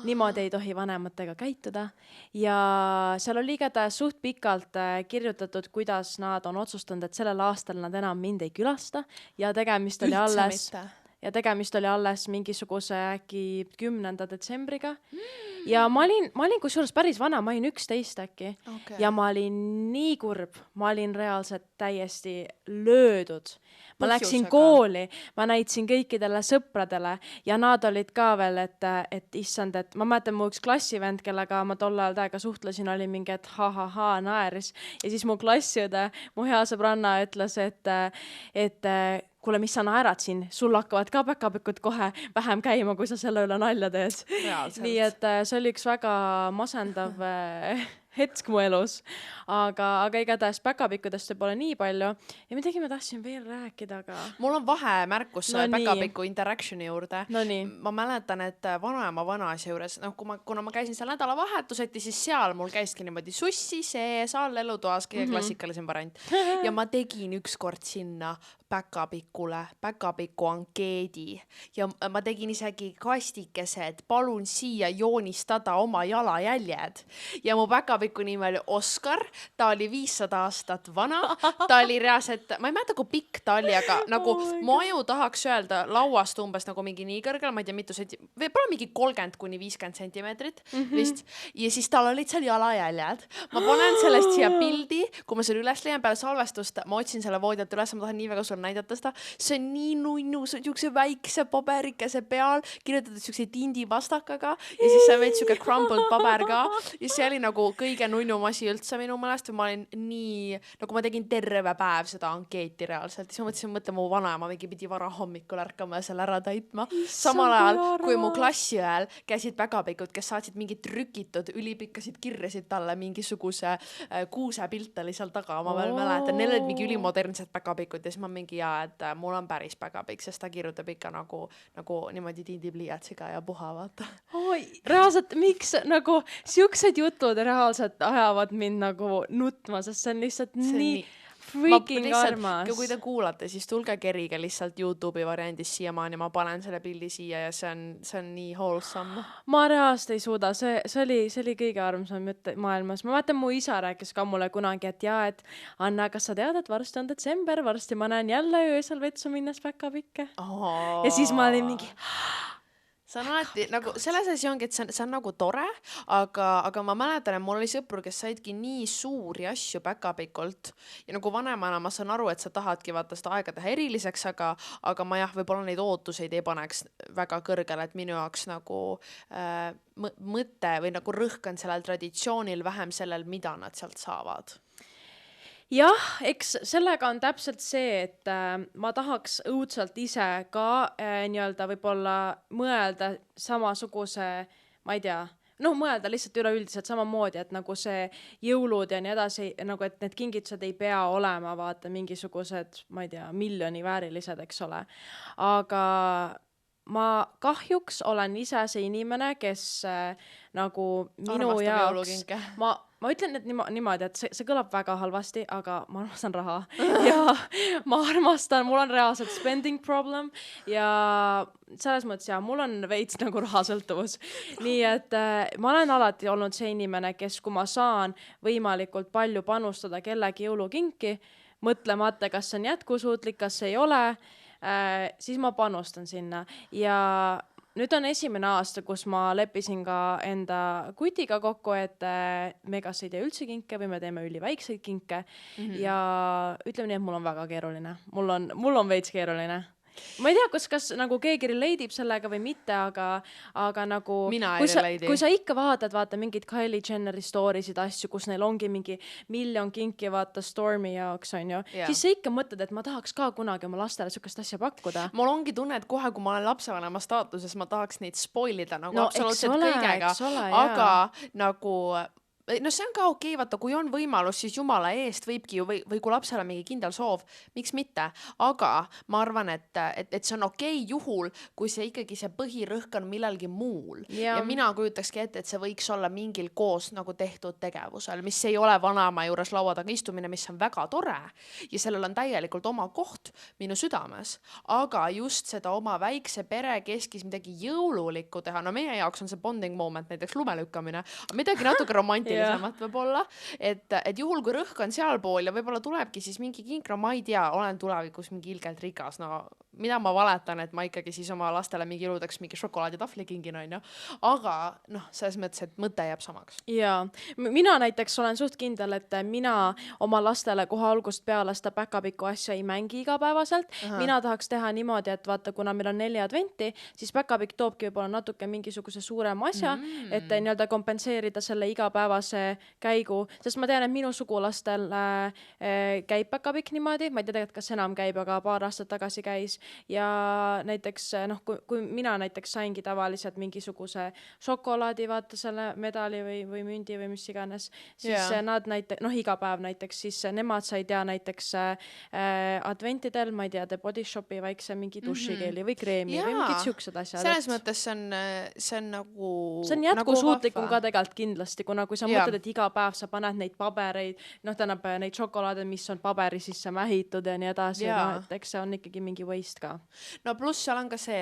Niimoodi ei tohi vanematega käituda. Ja seal oli igatahes suht pikalt kirjutatud, kuidas nad on otsustanud, et sellel aastal nad enam mind ei külasta ja tegemist oli alles mingisuguse äkki 10. detsembriga. Ja ma olin kusjuures päris vana, ma olin 11 äkki. Ja ma olin nii kurb, ma olin reaalselt täiesti löödud. Ma läksin kooli, ma näitasin kõikidele sõpradele ja nad olid ka veel, et issand, et ma mäletan mu üks klassivend, kellega ma tol ajal täiega suhtlesin, oli mingi, et naeris. Ja siis mu klassiõde, mu hea sõbranna ütles, et kuule, mis sa naerad siin, sul hakkavad ka päkapikud kohe vähem käima, kui sa selle üle nalja teed. Nii et see oli üks väga masendav hetk mu elus. Aga igatahes päkapikkudest pole nii palju. Ja midagi ma tahtsin veel rääkida, aga... Mul on vahemärkus No nii. päkapiku interactioni juurde. No nii. Ma mäletan, et vanaema vanaisa juures, kuna ma käisin seal nädalavahetuseti, siis seal mul käiski niimoodi sussi sees all elutoas, kõige klassikalisem variant. Ja ma tegin ükskord sinna päkapiku ankeedi ja ma tegin isegi kastikese, et palun siia joonistada oma jalajäljed. Ja mu päkapiku nimi oli Oskar, ta oli 500 aastat vana, ta oli reaalselt, ma ei mäleta, kui pikk ta oli, aga nagu mu aju tahaks öelda lauast umbes nagu mingi nii kõrgel, ma ei tea mitu võib-olla mingi 30–50 sentimeetrit vist. Ja siis tal olid seal jalajäljed. Ma panen sellest siia pildi, kui ma selle üles leian peale salvestust, ma otsin selle voodilt üles, ma tahan nii väga sulle näidata seda. See on nii nunnu, see on siukse väikse paberikese peal, kirjutatud siukse tindipastakaga ja siis see on veits siuke crumbled paber ka. Ja see oli nagu kõige nunnum asi üldse minu mõelest. Ma olin nii, nagu ma tegin terve päev seda ankeeti reaalselt. Siis ma mõtlesin, mu vanaema mingi pidi vara hommikul ärkama ja selle ära täitma. Samal ajal, kui mu klassi ajal käisid päkapikud, kes saatsid mingid trükitud, ülipikkasid kirjasid talle, mingisuguse kuusepilt oli seal taga. Ma veel mäletan, neil olid mingi ülimodernsed päkapikud ja siis ma mingi et mul on päris päkapik, sest ta kirjutab ikka nagu niimoodi tindipliiatsiga ja puha, vaata. Oi, reaalselt, miks nagu siuksed jutud reaalselt ajavad mind nagu nutma, sest see on lihtsalt nii freaking armas. Kui te kuulate, siis tulge Kerriga lihtsalt YouTube'i variandis siiamaani, ma panen selle pildi siia ja see on nii wholesome. Ma reaalselt ei suuda, see oli kõige armsam mõte maailmas. Ma mäletan, mu isa rääkis ka mulle kunagi, et et Anna, kas sa tead, et varsti on detsember, varsti ma näen jälle öösel vetsu minnes päkapikke. Ja siis ma olin mingi... See on alati, nagu selles asi ongi, et see on nagu tore, aga ma mäletan, et mul oli sõpru, kes saidki nii suuri asju päkapikult ja nagu vanemana ma saan aru, et sa tahadki vaata seda aega teha eriliseks, aga ma võib-olla neid ootuseid ei paneks väga kõrgele, et minu jaoks nagu mõte või nagu rõhk on sellel traditsioonil vähem sellel, mida nad sealt saavad. Jah, eks sellega on täpselt see, et ma tahaks õudselt ise ka nii-öelda võib-olla mõelda samasuguse, ma ei tea, mõelda lihtsalt üleüldiselt samamoodi, et nagu see jõulud ja nii edasi, nagu et need kingitused ei pea olema, vaata, mingisugused, ma ei tea, miljoni väärilised, eks ole. Aga ma kahjuks olen ise see inimene, kes nagu minu jaoks... Ma ütlen, et niimoodi, et see kõlab väga halvasti, aga ma armastan raha ja ma armastan, mul on reaalselt spending problem ja selles mõttes mul on veits nagu rahasõltuvus. Nii et ma olen alati olnud see inimene, kes kui ma saan võimalikult palju panustada kellegi jõulukinki, mõtlemata, kas see on jätkusuutlik, kas see ei ole, siis ma panustan sinna ja nüüd on esimene aasta, kus ma leppisin ka enda kutiga kokku, et me kas ei tee üldse kinke või me teeme üliväikseid kinke ja ütleme nii, et mul on väga keeruline. Mul on veits keeruline. Ma ei tea, kas nagu keegi relate'ib sellega või mitte, aga nagu kui sa ikka vaata mingid Kylie Jenneri stories'id asju, kus neil ongi mingi miljon kinki vaata Stormi jaoks, on ju, siis sa ikka mõtled, et ma tahaks ka kunagi oma lastele sükast asja pakkuda. Mul ongi tunne, et kohe, kui ma olen lapsevanema staatuses, ma tahaks neid spoilida nagu absoluutselt kõigega, aga nagu... No see on ka okei, vaata, kui on võimalus, siis jumala eest võibki ju, või kui lapsel on mingi kindel soov, miks mitte, aga ma arvan, et see on okei juhul, kui see ikkagi see põhirõhk on millalgi muul. Ja mina kujutakski ette, et see võiks olla mingil koos nagu tehtud tegevusel, mis ei ole vanaema juures laua taga istumine, mis on väga tore ja sellel on täielikult oma koht minu südames, aga just seda oma väikse pere keskis midagi jõululikku teha, no meie jaoks on see bonding moment, näiteks lumelükkamine, midagi natuke romantiline võib-olla, et juhul kui rõhk on sealpool ja võib-olla tulebki siis mingi kinkra, ma ei tea, olen tulevikus mingi ilgelt rikas, no mida ma valetan, et ma ikkagi siis oma lastele mingi iludeks mingi šokolaaditahvli kingin, on ju, aga selles mõttes, et mõte jääb samaks. Jaa, mina näiteks olen suht kindel, et mina oma lastele kohe algust peale seda päkapiku asja ei mängi igapäevaselt. Mina tahaks teha niimoodi, et vaata, kuna meil on 4 adventi, siis päkapik toobki võib-olla natuke mingisuguse suurema asja, et nii-öelda kompenseerida selle igapäevase käigu, sest ma tean, et minu sugulastel käib päkapik niimoodi, ma ei tea tegelikult, kas enam käib, aga paar aastat tagasi käis ja näiteks noh, kui mina näiteks saingi tavaliselt mingisuguse šokolaadi, vaata selle medali või mündi või mis iganes, siis nad noh, iga päev näiteks, siis nemad sai teha näiteks adventidel, ma ei tea, The Body Shopi väikse mingi dušikeeli või kreemi või mingid siuksed asjad. Selles mõttes see on nagu see on jätkusuutlikum ka tegelikult kindlasti, kuna kui sa mõtled, et iga päev sa paned neid pabereid, noh tähendab neid šokolaade, mis on paberi sisse mähitud ja nii edasi, no, et eks see on ikkagi mingi waste ka. No pluss seal on ka see,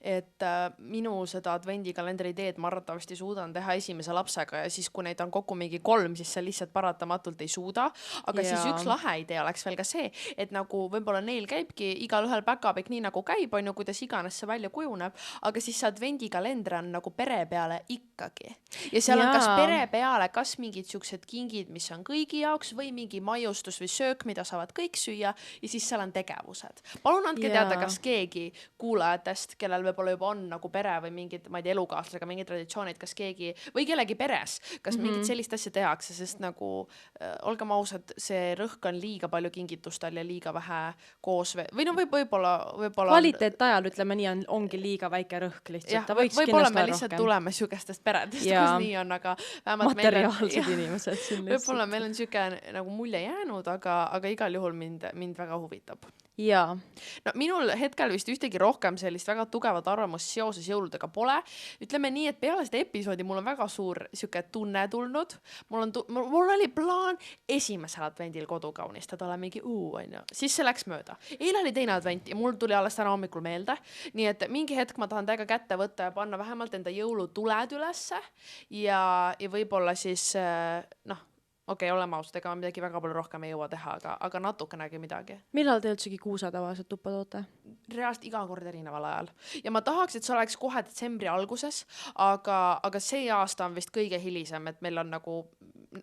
et minu seda advendikalendri ideed ma arvatavasti suudan teha esimese lapsega ja siis, kui neid on kokku mingi 3, siis sa lihtsalt paratamatult ei suuda, aga siis üks lahe idee oleks veel ka see, et nagu võib-olla neil käibki igal ühel päkapikk nii nagu käib, on ju, kuidas iganes see välja kujuneb, aga siis see advendikalender on nagu pere peale ikkagi. Ja seal on kas pere peale, kas mingid siuksed kingid, mis on kõigi jaoks või mingi maiustus või söök, mida saavad kõik süüa ja siis seal on tegevused. Palun andke teada, kas keegi kuulajatest, kellel võib-olla juba on nagu pere või mingid, ma ei tea, elukaaslasega mingid traditsioonid, kas keegi või kellegi peres, kas mingit sellist asja tehakse, sest nagu olgem ausad, see rõhk on liiga palju kingitustel ja liiga vähe koos või no võib-olla kvaliteetajal, ütleme nii, ongi liiga väike rõhk lihtsalt. Võib-olla me lihtsalt tuleme sügestest peredest, kus nii on, aga materiaalsed inimesed siin lihtsalt. Võib-olla meil on süke nagu mulje jäänud, aga igal juhul mind väga huvitab. Jaa. No minul hetkel vist ühtegi rohkem sellist väga tugevat arvamust seoses jõuludega pole. Ütleme nii, et peale seda episoodi mul on väga suur süke tunne tulnud. Mul oli plaan esimesel advendil kodu kaunistada, ole mingi on ju. Siis see läks mööda. Eile oli teine advent ja mul tuli alles täna hommikul meelde. Nii et mingi hetk ma tahan täiega kätte võtta ja panna vähemalt enda jõulutuled ülesse ja võib-olla siis oleme ausad, ega ma midagi väga palju rohkem ei jõua teha, aga natukenegi midagi. Millal te üldsegi kuuse tavaliselt tuppa toote? Reaalselt iga kord erineval ajal. Ja ma tahaks, et see oleks kohe detsembri alguses, aga see aasta on vist kõige hilisem, et meil on nagu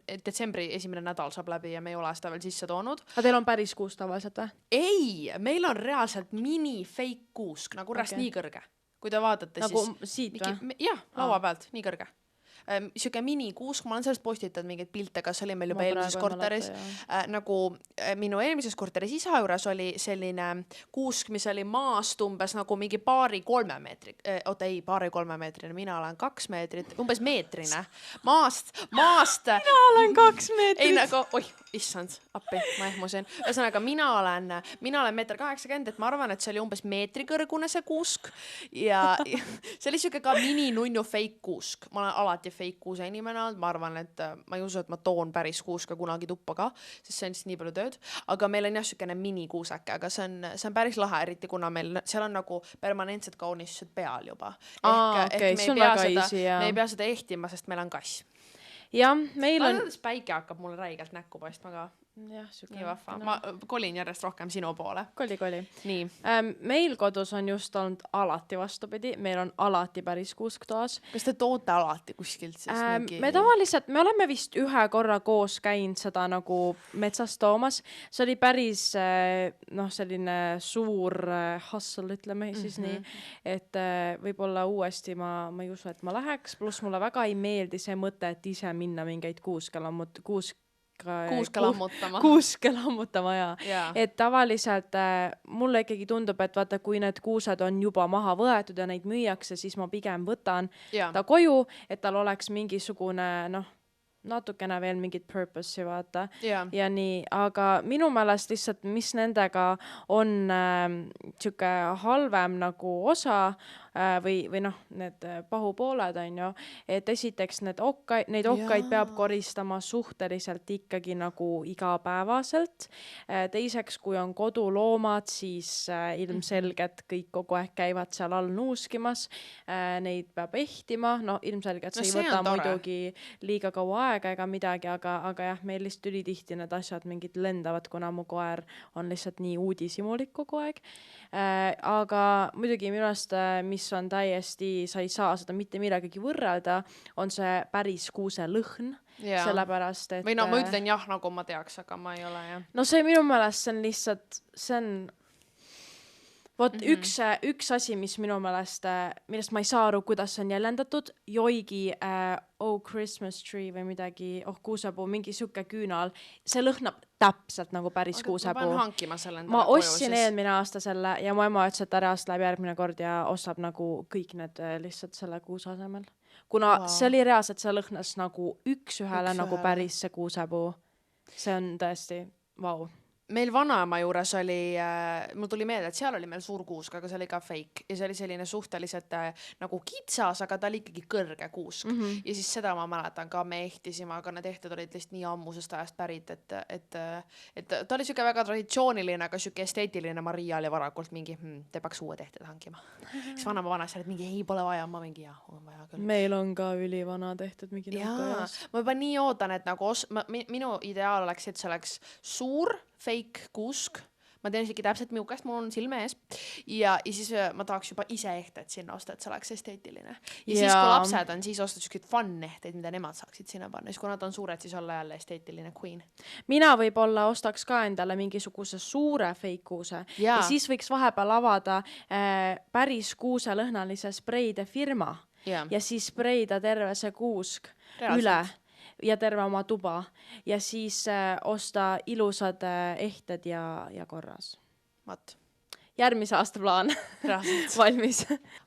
detsembri esimene nädal saab läbi ja me ei ole seda veel sisse toonud. Aga teil on päris kuus tavaliselt või? Ei, meil on reaalselt mini fake kuusk, nagu rast nii kõrge. Kui te vaatate, nagu siis siit või? Jah, laua pealt, nii kõrge. Siuke mini kuusk, ma olen sellest postitanud mingeid pilte, kas oli meil juba eelmises korteris. Nagu minu eelmises korteris isa juures oli selline kuusk, mis oli maast umbes nagu mingi 2-3 meetri. Paari-3 meetrine, mina olen 2 meetrit, umbes meetrine. Maast. Mina olen 2 meetrit. Ei nagu, issand, appi, ma ehmusin. Ühesõnaga, mina olen 1,80 m, et ma arvan, et see oli umbes meetri kõrgune see kuusk. Ja see oli siuke ka mini nunnu fake kuusk. Ma olen alati fake kuuse inimene olnud, ma arvan, et ma ei usu, et ma toon päris kuuska kunagi tuppa ka, sest see on lihtsalt nii palju tööd, aga meil on jah sükene mini kuusake, aga see on päris lahe, eriti kuna meil seal on nagu permanentsed kaunistused peal juba. Ehk me ei pea seda ehtima, sest meil on kass. Jah, meil on... Päike hakkab mulle räigelt näkku paistma ka. Jah, nii vahva. Ma kolin järjest rohkem sinu poole. Koli. Nii. Meil kodus on just olnud alati vastupidi. Meil on alati päris kuusk toas. Kas te toote alati kuskilt siis mingi... Me oleme vist ühe korra koos käinud seda nagu metsast toomas. See oli päris selline suur hustle, ütleme siis nii. Et võib-olla uuesti ma ei usu, et ma läheks. Plus mulle väga ei meeldi see mõte, et ise minna mingeid kuuske lammutama ja. Et tavaliselt mulle ikkagi tundub, et vaata, kui need kuused on juba maha võetud ja neid müüakse, siis ma pigem võtan ta koju, et tal oleks mingisugune natukene veel mingit purpose'i vaata ja nii, aga minu meelest lihtsalt, mis nendega on siuke halvem nagu osa või need pahupooled on ju, et esiteks neid okkaid peab koristama suhteliselt ikkagi nagu igapäevaselt. Teiseks, kui on koduloomad, siis ilmselgelt kõik kogu aeg käivad seal all nuuskimas, neid peab ehtima, ilmselgelt see ei võta muidugi liiga kaua aega ega midagi, aga jah, meil lihtsalt ülitihti need asjad mingid lendavad, kuna mu koer on lihtsalt nii uudishimulik kogu aeg. Aga muidugi minu arust, mis on täiesti, sa ei saa seda mitte millegagi võrrelda, on see päris kuuse lõhn, sellepärast, et... Või ma ütlen jah, nagu ma teaks, aga ma ei ole jah. No see minu meelest, see on lihtsalt, Vot üks asi, mis minu meelest, millest ma ei saa aru, kuidas see on jäljendatud, joigi Oh Christmas Tree või midagi, kuusepuu, mingi siuke küünal, see lõhnab täpselt nagu päris Ma pean kuusepuu. hankima selle endale Ma koju ostsin siis. eelmine aasta selle ja mu ema ütles, et ta reaalselt läheb järgmine kord ja ostab nagu kõik need lihtsalt selle kuuse asemel. Kuna see oli reaalselt, see lõhnas nagu üks-ühele nagu päris see kuusepuu. See on tõesti, vau. Meil vanaema juures oli, mul tuli meelde, et seal oli meil suur kuusk, aga see oli ka fake ja see oli selline suhteliselt nagu kitsas, aga ta oli ikkagi kõrge kuusk. Ja siis seda ma mäletan ka, me ehtisime, aga need ehted olid lihtsalt nii ammusest ajast pärit, et ta oli siuke väga traditsiooniline, aga siuke esteetiline. Maria oli varakult mingi, te peaks uued ehted hankima. Siis vanaema vanas seal, et mingi ei pole vaja, ma mingi jah, on vaja küll. Meil on ka ülivana tehtud mingi jaa, ma juba nii ootan, et nagu minu ideaal oleks, et see oleks suur fake kuusk. Ma teen isegi täpselt miukest, mul on silme ees. Ja siis ma tahaks juba ise ehted sinna osta, et see oleks esteetiline. Ja siis kui lapsed on, siis ostad siukseid fun ehted, mida nemad saaksid sinna panna. Siis kui nad on suured, siis olla jälle esteetiline queen. Mina võib-olla ostaks ka endale mingisuguse suure fake kuuse. Ja siis võiks vahepeal avada päris kuuse lõhnalise spreide firma. Ja siis spreida terve see kuusk üle. Ja terve oma tuba ja siis osta ilusad ehted ja korras. Vat. Järgmise aasta plaan valmis.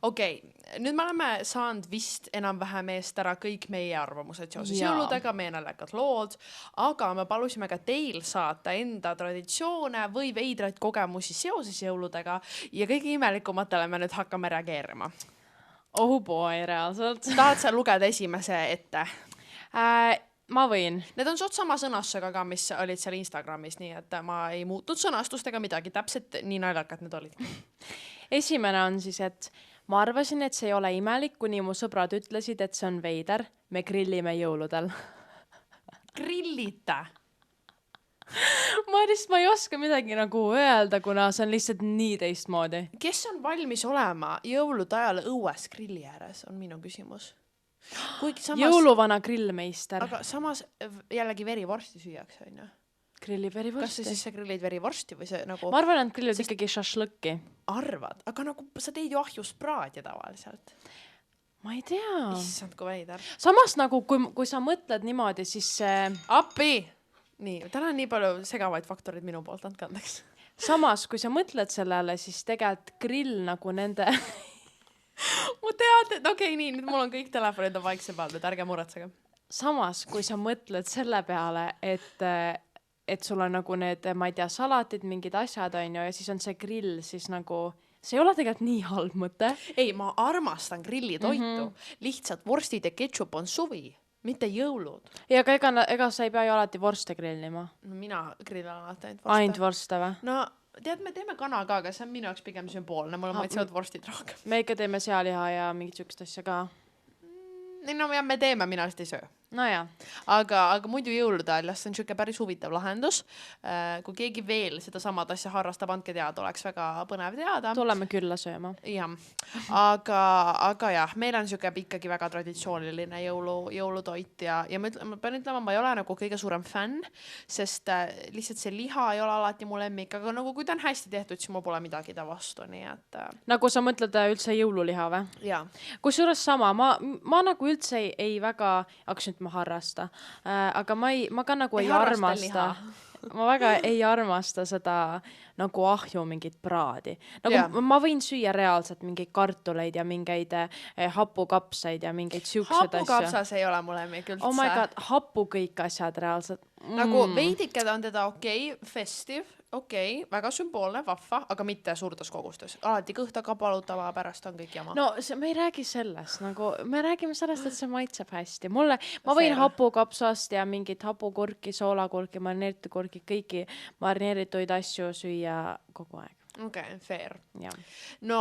Okei, nüüd me oleme saanud vist enam-vähem eest ära kõik meie arvamused seoses jõuludega, meie naljakad lood, aga me palusime ka teil saata enda traditsioone või veidraid kogemusi seoses jõuludega ja kõige imelikumatele me nüüd hakkame reageerima. Oh boy, reaalselt. Tahad sa lugeda esimese ette? Ma võin. Need on suht sama sõnastusega ka, mis olid seal Instagramis, nii et ma ei muutnud sõnastustega midagi, täpselt nii naljakad need olid. Esimene on siis, et ma arvasin, et see ei ole imelik, kuni mu sõbrad ütlesid, et see on veider. Me grillime jõuludel. Grillite? Ma ei oska midagi nagu öelda, kuna see on lihtsalt nii teistmoodi. Kes on valmis olema jõulude ajal õues grilli ääres, on minu küsimus. Samas, jõuluvana grillmeister. Aga samas jällegi verivorsti süüakse, on ju? Grillib verivorsti. Kas sa siis grillid verivorsti või see nagu... Ma arvan, et grillid ikkagi šašlõkki. Arvad? Aga nagu sa teid ju ahjust praadi tavaliselt. Ma ei tea. Issand, kui veider. Samas nagu, kui sa mõtled niimoodi, siis see... Appi! Nii, täna on nii palju segavaid faktorid minu poolt, andke andeks. Samas, kui sa mõtled sellele, siis tegelikult grill nagu nende... Ma tead, et okei, nii, nüüd mul on kõik telefonid on vaikse peal, et ärge muretsege. Samas, kui sa mõtled selle peale, et sul on nagu need, ma ei tea, salatid, mingid asjad on ju, ja siis on see grill, siis nagu see ei ole tegelikult nii halb mõte. Ei, ma armastan grillitoitu. Lihtsalt vorstid ja ketšup on suvi, mitte jõulud. Ja aga ega sa ei pea ju alati vorste grillima. No mina grillan alati ainult vorste. Ainult vorste või? No tead, me teeme kana ka, aga see on minu jaoks pigem sümboolne. Mul on maitsevad vorstid rohkem. Me ikka teeme sealiha ja mingit sükst asja ka. No ja me teeme, mina lihtsalt ei söö. No jah. Aga muidu jõulude ajal see on siuke päris huvitav lahendus. Kui keegi veel seda samad asja harrastab, andke teada, oleks väga põnev teada. Tuleme külla sööma. Jah. Aga jah, meil on siuke ikkagi väga traditsiooniline jõulutoit ja ma pean ütlema, ma ei ole nagu kõige suurem fänn, sest lihtsalt see liha ei ole alati mu lemmik, aga nagu kui ta on hästi tehtud, siis mul pole midagi ta vastu, nii et... Nagu sa mõtled üldse jõululiha või? Jaa. Kusjuures sama, ma nagu üldse ei väga, ma harrasta, aga ma ka nagu ei armasta. Ma väga ei armasta seda nagu ahju mingit praadi. Nagu ma võin süüa reaalselt mingeid kartuleid ja mingeid hapukapsaid ja mingeid siuksed asju. Hapukapsas ei ole mulle üldse. Oh my god, hapu kõik asjad reaalselt. Nagu veidikad on teda festive, väga sümboolne, vahva, aga mitte suurtes kogustes. Alati kõhta kapalutava pärast on kõik jama. No me ei räägi sellest, nagu me räägime sellest, et see maitseb hästi. Ma võin hapukapsast ja mingit hapukurki, soolakurki, marineeritud kurki, kõiki marineerituid asju süüa kogu aeg. Okei, fair. Ja. No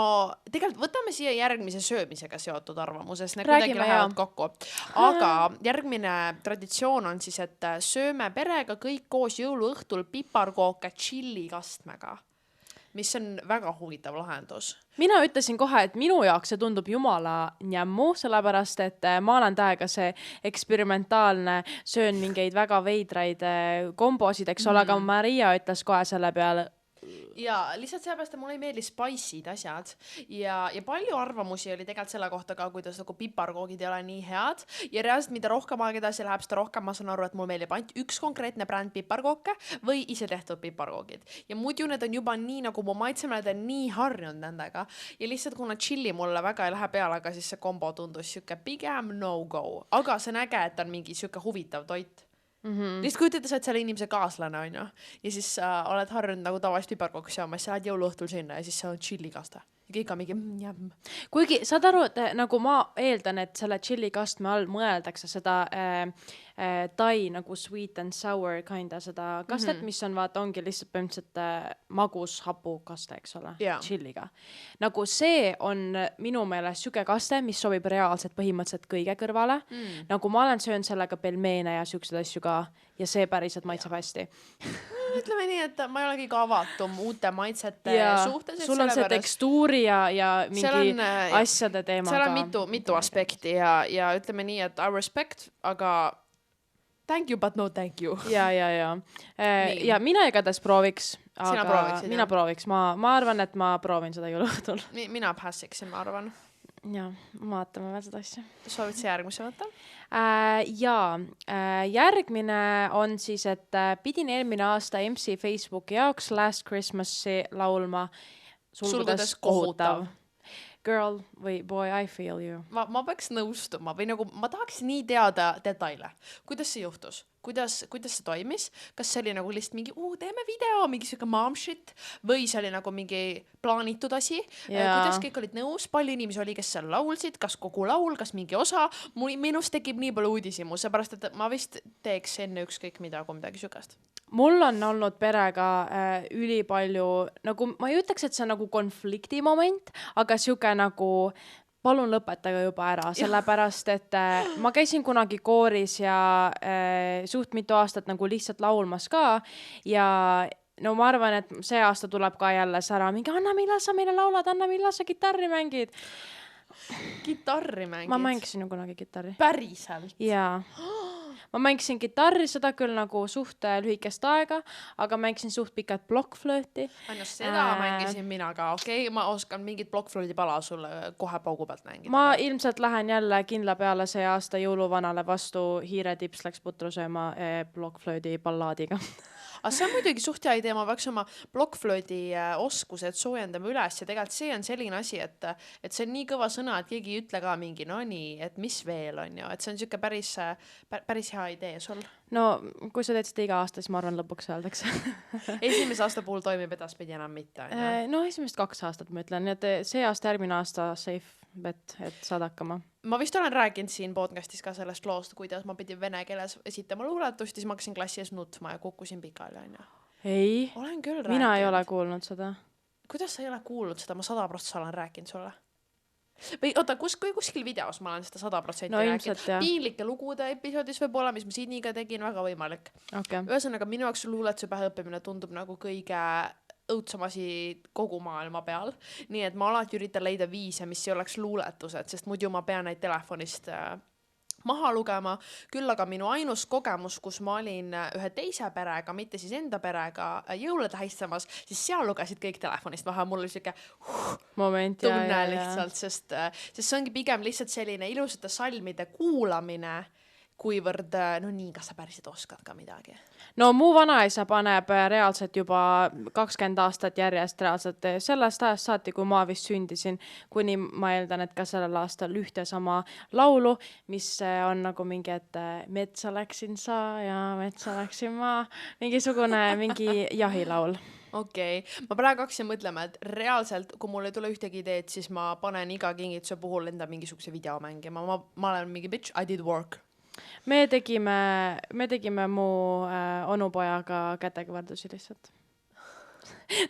tegelikult võtame siia järgmise söömisega seotud arvamuses. Need räägime, kuidagi lähevad kokku. Aga järgmine traditsioon on siis, et sööme perega kõik koos jõuluõhtul piparkooke chillikastmega, mis on väga huvitav lahendus. Mina ütlesin kohe, et minu jaoks see tundub jumala njämmu, sellepärast, et ma olen täiega see eksperimentaalne, söön mingeid väga veidraid kombosid, eks ole, aga Maria ütles kohe selle peale ja lihtsalt sellepärast, et mulle ei meeldi spice'id asjad ja palju arvamusi oli tegelikult selle kohta ka, kuidas nagu piparkoogid ei ole nii head ja reaalselt mida rohkem aeg edasi läheb, seda rohkem ma saan aru, et mul meeldib ainult üks konkreetne bränd piparkooke või ise tehtud piparkoogid ja muidu need on juba nii nagu mu maitsemine, ta on nii harjunud nendega ja lihtsalt kuna chili mulle väga ei lähe peale, aga siis see kombo tundus siuke pigem no-go, aga see on äge, et on mingi siuke huvitav toit. Lihtsalt kujutad, sa oled selle inimese kaaslane, on ju. Ja siis oled harjunud nagu tavalist piparkooks jooma, siis sa lähed jõuluõhtul sinna ja siis see on chillikasta. Ja kõik on mingi jam. Kuigi saad aru, et nagu ma eeldan, et selle chillikastme all mõeldakse seda tai nagu sweet and sour kinda seda kastet, mis on vaata, ongi lihtsalt põhimõtteliselt magus hapu kaste, eks ole, chilliga. Nagu see on minu meelest siuke kaste, mis sobib reaalselt põhimõtteliselt kõige kõrvale. Nagu ma olen söönud sellega pelmeene ja siukseid asju ka ja see päriselt maitseb hästi. Ütleme nii, et ma ei ole kõige avatum uute maitsete suhtes. Sul on see tekstuuri ja mingi asjade teemaga. Seal on mitu aspekti ja ütleme nii, et I respect, aga thank you, but no thank you. Ja mina igatahes prooviks. Sina prooviksid, mina prooviks. Ma arvan, et ma proovin seda jõuluõhtul. Mina passiksin, ma arvan. Ja, vaatame veel seda asja. Soovid see järgmise võtta? Järgmine on siis, et pidin eelmine aasta MC Facebooki jaoks Last Christmasi laulma sulgudes kohutav. Girl või boy, I feel you. Ma peaks nõustuma või nagu ma tahaks nii teada detaile. Kuidas see juhtus? Kuidas see toimis? Kas see oli nagu lihtsalt mingi, teeme video, mingi siuke mom shit või see oli nagu mingi plaanitud asi? Kuidas kõik olid nõus? Palju inimesi oli, kes seal laulsid? Kas kogu laul? Kas mingi osa? Minust tekib nii palju uudisimu, seepärast, et ma vist teeks enne ükskõik midagi siukest. Mul on olnud perega ülipalju, nagu ma ei ütleks, et see on nagu konflikti moment, aga siuke nagu palun lõpetage juba ära, sellepärast, et ma käisin kunagi kooris ja suht mitu aastat nagu lihtsalt laulmas ka ja no ma arvan, et see aasta tuleb ka jälle sära mingi, Anna, millal sa meile laulad, Anna, millal sa kitarri mängid? Kitarri mängid? Ma mängisin ju kunagi kitarri. Päriselt? Jaa. Ma mängisin kitarri, seda küll nagu suht lühikest aega, aga mängisin suht pikalt blokkflööti. Seda mängisin mina ka, okei, ma oskan mingit blokkflöödi pala sulle kohe paugu pealt mängida. Ma ilmselt lähen jälle kindla peale see aasta jõuluvanale vastu, hiire tips läks putru sööma blokkflöödi ballaadiga. Aga see on muidugi suht hea idee, ma peaks oma blokkflöödi oskused soojendama üles ja tegelikult see on selline asi, et see on nii kõva sõna, et keegi ei ütle ka mingi, no nii, et mis veel on ju, et see on siuke päris hea idee sul. No, kui sa teed seda iga aasta, siis ma arvan lõpuks öeldakse. Esimese aasta puhul toimib edaspidi enam mitte. No, esimest 2 aastat ma ütlen, et see aasta, järgmine aasta safe bet, et saad hakkama. Ma vist olen rääkinud siin podcastis ka sellest loost, kuidas ma pidin vene keeles esitama luuletust, siis ma hakkasin klassi ees nutma ja kukkusin pikali, on ju. Ei, olen küll rääkinud. Mina ei ole kuulnud seda. Kuidas sa ei ole kuulnud seda? Ma 100% olen rääkinud sulle. Või oota, kuskil videos ma olen seda 100% rääkinud. Piinlike lugude episoodis võib-olla, mis ma Sidniga tegin, väga võimalik. Ühesõnaga, minu jaoks luuletuse pähe õppimine tundub nagu kõige õudsam asi kogu maailma peal. Nii et ma alati üritan leida viise, mis ei oleks luuletused, sest muidu ma pean neid telefonist maha lugema. Küll aga minu ainus kogemus, kus ma olin ühe teise perega, mitte siis enda perega jõule tähistamas, siis seal lugesid kõik telefonist maha. Mul oli siuke tunne lihtsalt, sest see ongi pigem lihtsalt selline ilusate salmide kuulamine, kuivõrd, no nii, kas sa päriselt oskad ka midagi? No mu vanaisa paneb reaalselt juba 20 aastat järjest reaalselt sellest ajast saati, kui ma vist sündisin, kuni ma eeldan, et ka sellel aastal ühte sama laulu, mis on nagu mingi, et metsa läksin sa ja metsa läksin ma, mingi jahilaul. Okei. Ma praegu hakkasin mõtlema, et reaalselt, kui mul ei tule ühtegi ideed, siis ma panen iga kingituse puhul enda mingisuguse video mängima. Ma olen mingi bitch, I did work. Me tegime mu onupojaga kätekõverdusi lihtsalt.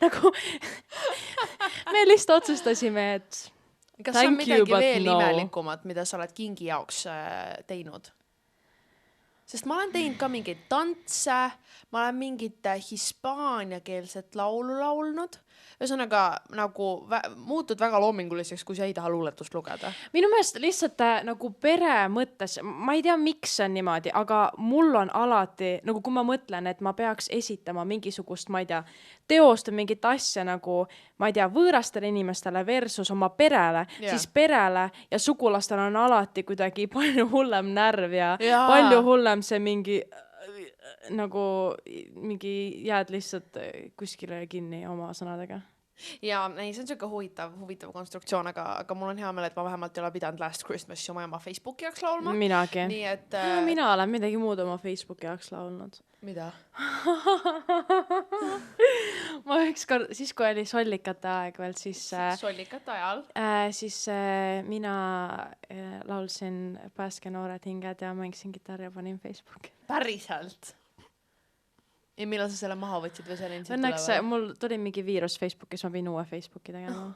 Nagu me lihtsalt otsustasime, et kas on midagi veel imelikumat, mida sa oled kingi jaoks teinud? sest ma olen teinud ka mingeid tantse, ma olen mingit hispaaniakeelset laulu laulnud. Ühesõnaga nagu muutud väga loominguliseks, kui sa ei taha luuletust lugeda. Minu meelest lihtsalt nagu pere mõttes, ma ei tea, miks see on niimoodi, aga mul on alati, nagu kui ma mõtlen, et ma peaks esitama mingisugust, ma ei tea, teost või mingit asja nagu, ma ei tea, võõrastele inimestele versus oma perele, siis perele ja sugulastele on alati kuidagi palju hullem närv ja palju hullem see mingi nagu mingi jääd lihtsalt kuskile kinni oma sõnadega. Ja ei, see on siuke huvitav konstruktsioon, aga mul on hea meel, et ma vähemalt ei ole pidanud Last Christmas'i oma ema Facebooki jaoks laulma. Minagi. Nii et mina olen midagi muud oma Facebooki jaoks laulnud. Mida? Ma ükskord, siis kui oli sollikate aeg veel, siis sollikate ajal? Siis mina laulsin Pääske noored hinged ja mängisin kitarri ja panin Facebooki. Päriselt? Ja millal sa selle maha võtsid või see oli õnneks mul tuli mingi viirus Facebookis, ma pidin uue Facebooki tegema.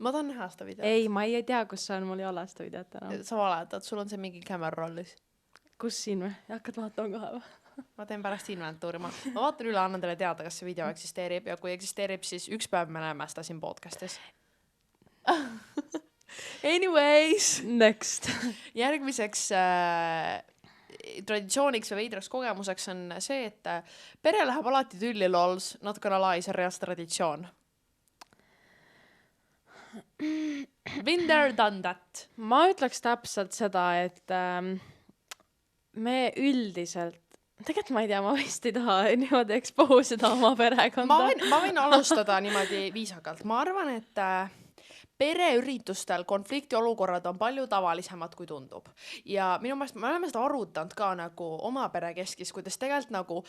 Ma tahan näha seda videot. Ei, ma ei tea, kus see on, mul ei ole seda videot enam. Sa valetad, sul on see mingi camera rollis. Kus siin või? Hakkad vaatama kohe või? Ma teen pärast inventuuri. Ma vaatan üle, annan teile teada, kas see video eksisteerib ja kui eksisteerib, siis üks päev me näeme seda siin podcastis. Anyways. Next. Järgmiseks traditsiooniks või veidraks kogemuseks on see, et pere läheb alati tülli lols, natukene lais reaalse traditsioon. Been there, done that. Ma ütleks täpselt seda, et me üldiselt, tegelikult ma ei tea, ma vist ei taha niimoodi expose'ida oma perekonda. Ma võin alustada niimoodi viisakalt. Ma arvan, et pereüritustel konfliktiolukorrad on palju tavalisemad, kui tundub. Ja minu meelest me oleme seda arutanud ka nagu oma pere keskis, kuidas tegelikult nagu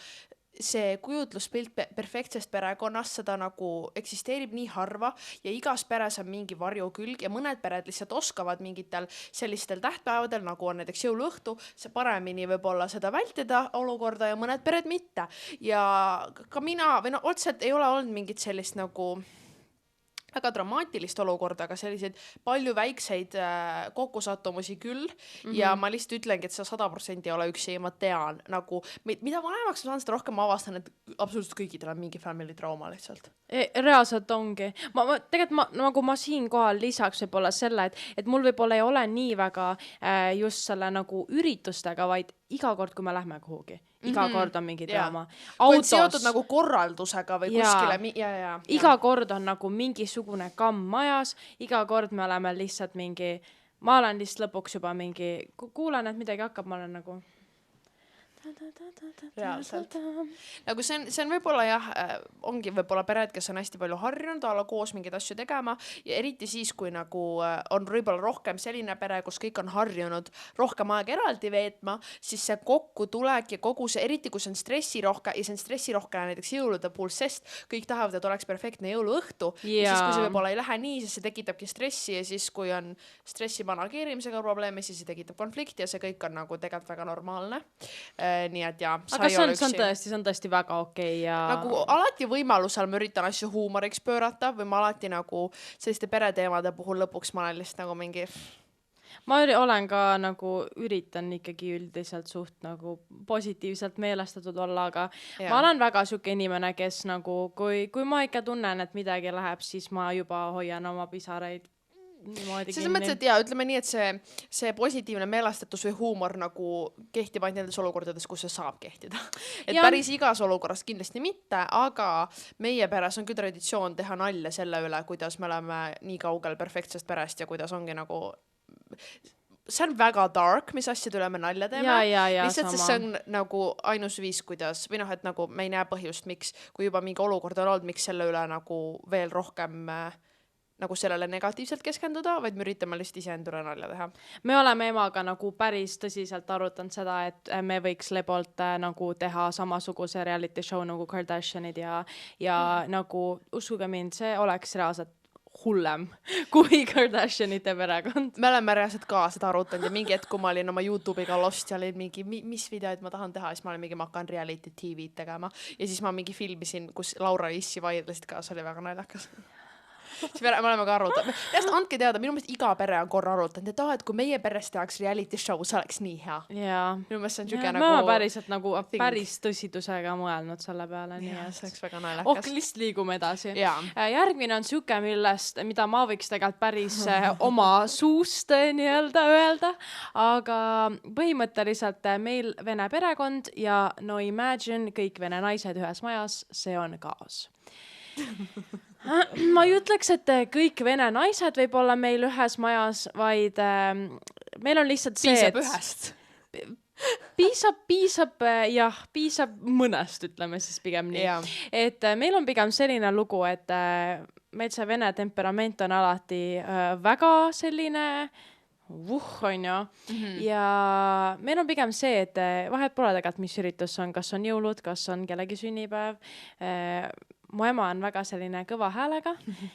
see kujutluspilt perfektsest perekonnast, seda nagu eksisteerib nii harva ja igas peres on mingi varjukülg ja mõned pered lihtsalt oskavad mingitel sellistel tähtpäevadel, nagu on näiteks jõuluõhtu, see paremini võib-olla seda vältida olukorda ja mõned pered mitte. Ja ka mina, või no otseselt ei ole olnud mingit sellist nagu väga dramaatilist olukorda, aga selliseid palju väikseid kokkusattumusi küll ja ma lihtsalt ütlengi, et see 100% ei ole üksi ja ma tean nagu, mida vanemaks ma saan, seda rohkem ma avastan, et absoluutselt kõigidel on mingi family trauma lihtsalt. Reaalselt ongi. Tegelikult nagu ma siin kohal lisaks võib-olla selle, et mul võib-olla ei ole nii väga just selle nagu üritustega, vaid iga kord, kui me lähme kuhugi. Iga kord on mingi draama. Kui on seotud nagu korraldusega või kuskile. Iga kord on nagu mingisugune kamm majas. Iga kord me oleme lihtsalt mingi, ma olen lihtsalt lõpuks juba mingi, kuulan, et midagi hakkab, ma olen nagu reaalselt. Nagu see on võib-olla jah, ongi võib-olla pered, kes on hästi palju harjunud olla koos mingeid asju tegema ja eriti siis, kui nagu on võib-olla rohkem selline pere, kus kõik on harjunud rohkem aega eraldi veetma, siis see kokkutulek ja kogu see, eriti kui see on stressirohke ja see on stressirohke näiteks jõulude puhul, sest kõik tahavad, et oleks perfektne jõuluõhtu ja siis kui see võib-olla ei lähe nii, siis see tekitabki stressi ja siis kui on stressi manageerimisega probleeme, siis see tekitab konflikti ja see kõik on nagu tegelikult väga normaalne. Nii et ja, aga see on tõesti väga okei ja nagu alati võimalusel ma üritan asju huumoriks pöörata või ma alati nagu selliste pereteemade puhul lõpuks ma olen lihtsalt nagu mingi ma olen ka nagu üritan ikkagi üldiselt suht nagu positiivselt meelestatud olla, aga ma olen väga siuke inimene, kes nagu kui ma ikka tunnen, et midagi läheb, siis ma juba hoian oma pisaraid selles mõttes, et ütleme nii, et see positiivne meelestatus või huumor nagu kehtib ainult nendes olukordades, kus see saab kehtida. Et päris igas olukorras kindlasti mitte, aga meie peres on küll traditsioon teha nalja selle üle, kuidas me oleme nii kaugel perfektsest perest ja kuidas ongi nagu see on väga dark, mis asjade üle me nalja teeme. Lihtsalt see on nagu ainus viis, kuidas, või noh, et nagu me ei näe põhjust, miks, kui juba mingi olukord on olnud, miks selle üle nagu veel rohkem nagu sellele negatiivselt keskenduda, vaid me üritame lihtsalt iseendale nalja teha. Me oleme emaga nagu päris tõsiselt arutanud seda, et me võiks Lebolt nagu teha samasuguse reality show nagu Kardashianid ja nagu uskuge mind, see oleks reaalselt hullem kui Kardashianite perekond. Me oleme reaalselt ka seda arutanud ja mingi hetk, kui ma olin oma YouTube'iga lost ja olin mingi, mis videoid ma tahan teha, siis ma olin mingi, ma hakkan reality TV tegema ja siis ma mingi filmisin, kus Laura ja Issi vaidlesid ka, see oli väga naljakas. siis me oleme ka arutanud. Andke teada, minu meelest iga pere on korra arutanud, et kui meie peres tehaks reality show, see oleks nii hea. Minu meelest see on siuke nagu... Me oleme päriselt nagu päris tõsidusega mõelnud selle peale. See oleks väga naljakas. Lihtsalt liigume edasi. Järgmine on siuke, mida ma võiks tegelikult päris oma suust nii-öelda öelda, aga põhimõtteliselt meil vene perekond ja no imagine kõik vene naised ühes majas, see on kaos. Ma ei ütleks, et kõik vene naised võib olla meil ühes majas, vaid meil on lihtsalt see, piisab ühest. Piisab mõnest, ütleme siis pigem nii. Et meil on pigem selline lugu, et meil see vene temperament on alati väga selline onju. Ja meil on pigem see, et vahet pole tegelikult, mis üritus on, kas on jõulud, kas on kellegi sünnipäev. Mu ema on väga selline kõva häälega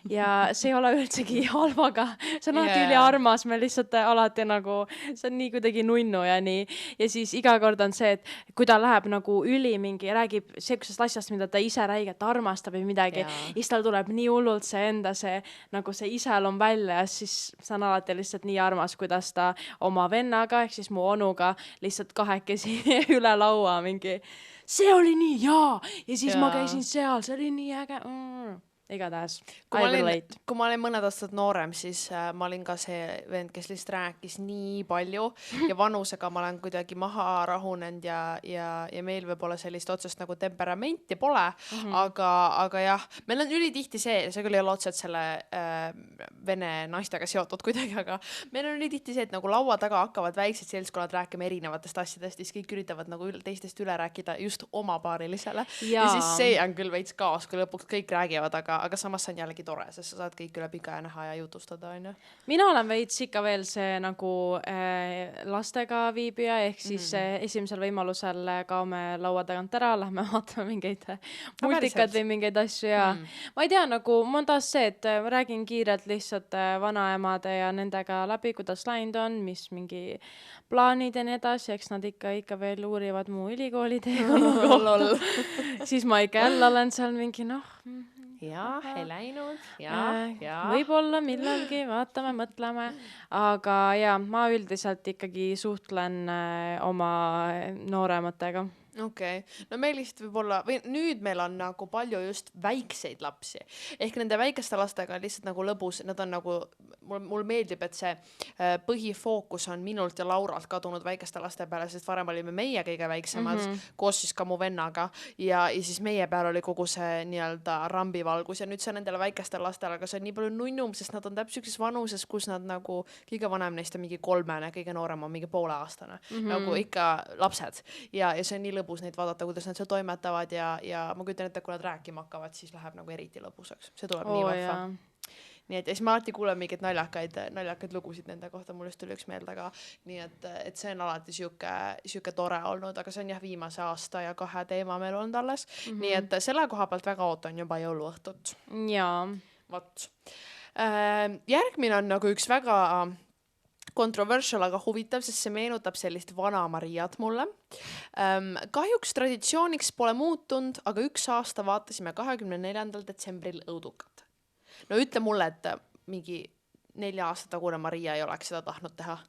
ja see ei ole üldsegi halvaga. See on alati üliarmas, me lihtsalt alati nagu, see on nii kuidagi nunnu ja nii. Ja siis iga kord on see, et kui ta läheb nagu räägib sellisest asjast, mida ta ise räigelt armastab või midagi, siis tal tuleb nii hullult see enda nagu see iseloom välja ja siis see on alati lihtsalt nii armas, kuidas ta oma vennaga, ehk siis mu onuga lihtsalt kahekesi üle laua mingi see oli nii ja siis ma käisin seal, see oli nii äge. Igatahes. Kui ma olin mõned aastad noorem, siis ma olin ka see vend, kes lihtsalt rääkis nii palju ja vanusega ma olen kuidagi maha rahunenud ja meil võib-olla sellist otsest nagu temperamenti pole, aga jah, meil on ülitihti see küll ei ole otseselt selle vene naistega seotud kuidagi, aga meil on ülitihti see, et nagu laua taga hakkavad väiksed seltskonnad rääkima erinevatest asjadest, siis kõik üritavad nagu teistest üle rääkida just oma paarilisele ja siis see on küll veits kaos, kui lõpuks kõik räägivad, aga samas see on jällegi tore, sest sa saad kõik üle pika ja näha ja jutustada, on ju. Mina olen veits ikka veel see nagu lastega viibija, ehk siis esimesel võimalusel kaome laua tagant ära, lähme vaatame mingeid multikad või mingeid asju ja ma ei tea, nagu ma on taas see, et räägin kiirelt lihtsalt vanaemade ja nendega läbi, kuidas läinud on, mis mingi plaanid ja nii edasi, eks nad ikka veel uurivad mu ülikoolide siis ma ikka jälle olen seal mingi ei läinud, võib-olla millalgi, vaatame, mõtleme, aga ma üldiselt ikkagi suhtlen oma noorematega. Okei. No meil lihtsalt võib-olla, või nüüd meil on nagu palju just väikseid lapsi. Ehk nende väikeste lastega on lihtsalt nagu lõbus, nad on nagu, mul meeldib, et see põhifookus on minult ja Lauralt kadunud väikeste laste peale, sest varem olime meie kõige väiksemad, koos siis ka mu vennaga ja siis meie peal oli kogu see nii-öelda rambivalgus ja nüüd see nendele väikestele lastele, aga see on nii palju nunnum, sest nad on täpselt vanuses, kus nad nagu, kõige vanem neist on mingi 3, kõige noorem on mingi pooleaastane, nagu ikka lapsed ja see on nii lõbus neid vaadata, kuidas nad seal toimetavad ja ma kujutan ette, kui nad rääkima hakkavad, siis läheb nagu eriti lõbusaks. See tuleb nii vahva. Nii et siis ma alati kuulen mingeid naljakaid lugusid nende kohta, mul just tuli üks meelde ka. Nii et see on alati siuke tore olnud, aga see on viimase aasta ja 2 teema meil olnud alles. Nii et selle koha pealt väga ootan juba jõuluõhtut. Jaa. Vot. Järgmine on nagu üks väga controversial, aga huvitav, sest see meenutab sellist vana Mariat mulle. Kahjuks traditsiooniks pole muutunud, aga 1 aasta vaatasime 24. detsembril õudukat. No ütle mulle, et mingi 4 aasta tagune Maria ei oleks seda tahtnud teha.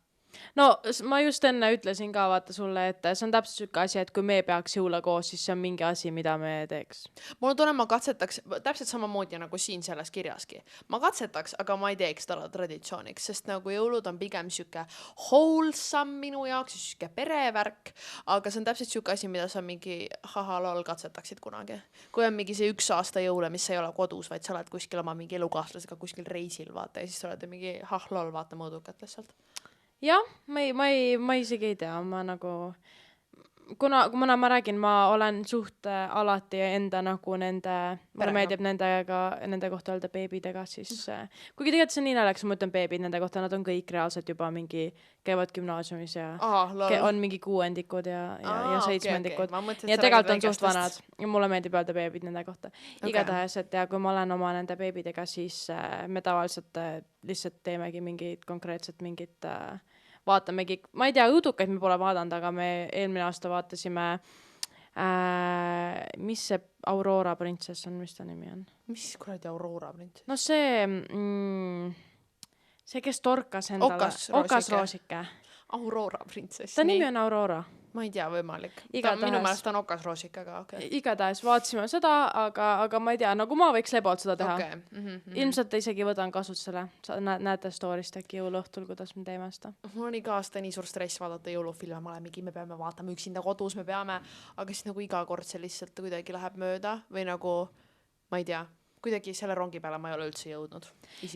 No ma just enne ütlesin ka vaata sulle, et see on täpselt siuke asi, et kui me peaks jõule koos, siis see on mingi asi, mida me teeks. Mul on tunne, ma katsetaks täpselt samamoodi nagu siin selles kirjaski. Ma katsetaks, aga ma ei teeks talle traditsiooniks, sest nagu jõulud on pigem siuke wholesome minu jaoks, siuke perevärk, aga see on täpselt siuke asi, mida sa mingi lol katsetaksid kunagi. Kui on mingi see 1 aasta jõule, mis ei ole kodus, vaid sa oled kuskil oma mingi elukaaslasega kuskil reisil, vaata, ja siis sa oled mingi lol, vaata mõõdukat lihtsalt. Jah, ma isegi ei tea, ma nagu, kuna ma räägin, ma olen suht alati enda nagu mulle meeldib nende kohta öelda beebidega, siis kuigi tegelikult see on nii naljakas, ma ütlen beebid nende kohta, nad on kõik reaalselt juba mingi, käivad gümnaasiumis ja on mingi 6-ndikud ja 7-ndikud ja tegelikult on suht vanad ja mulle meeldib öelda beebid nende kohta. Igatahes, et kui ma olen oma nende beebidega, siis me tavaliselt lihtsalt teemegi mingit konkreetset vaatamegi, ma ei tea, õudukaid me pole vaadanud, aga me eelmine aasta vaatasime mis see Aurora printsess on, mis ta nimi on? Mis kuradi Aurora printsess? No see, kes torkas endale. Okasroosike. Aurora printsess. Ta nimi on Aurora. Ma ei tea, võimalik. Igatahes. Minu meelest on okasroosik, aga okei. Igatahes vaatasime seda, aga ma ei tea, nagu ma võiks lebalt seda teha. Okay. Ilmselt isegi võtan kasutusele. Näete story'st äkki jõuluõhtul, kuidas me teeme seda. Mul on iga aasta nii suur stress vaadata jõulufilme, ma olen mingi, me peame vaatama üksinda kodus, me peame, aga siis nagu iga kord see lihtsalt kuidagi läheb mööda või nagu, ma ei tea, kuidagi selle rongi peale ma ei ole üldse jõudnud.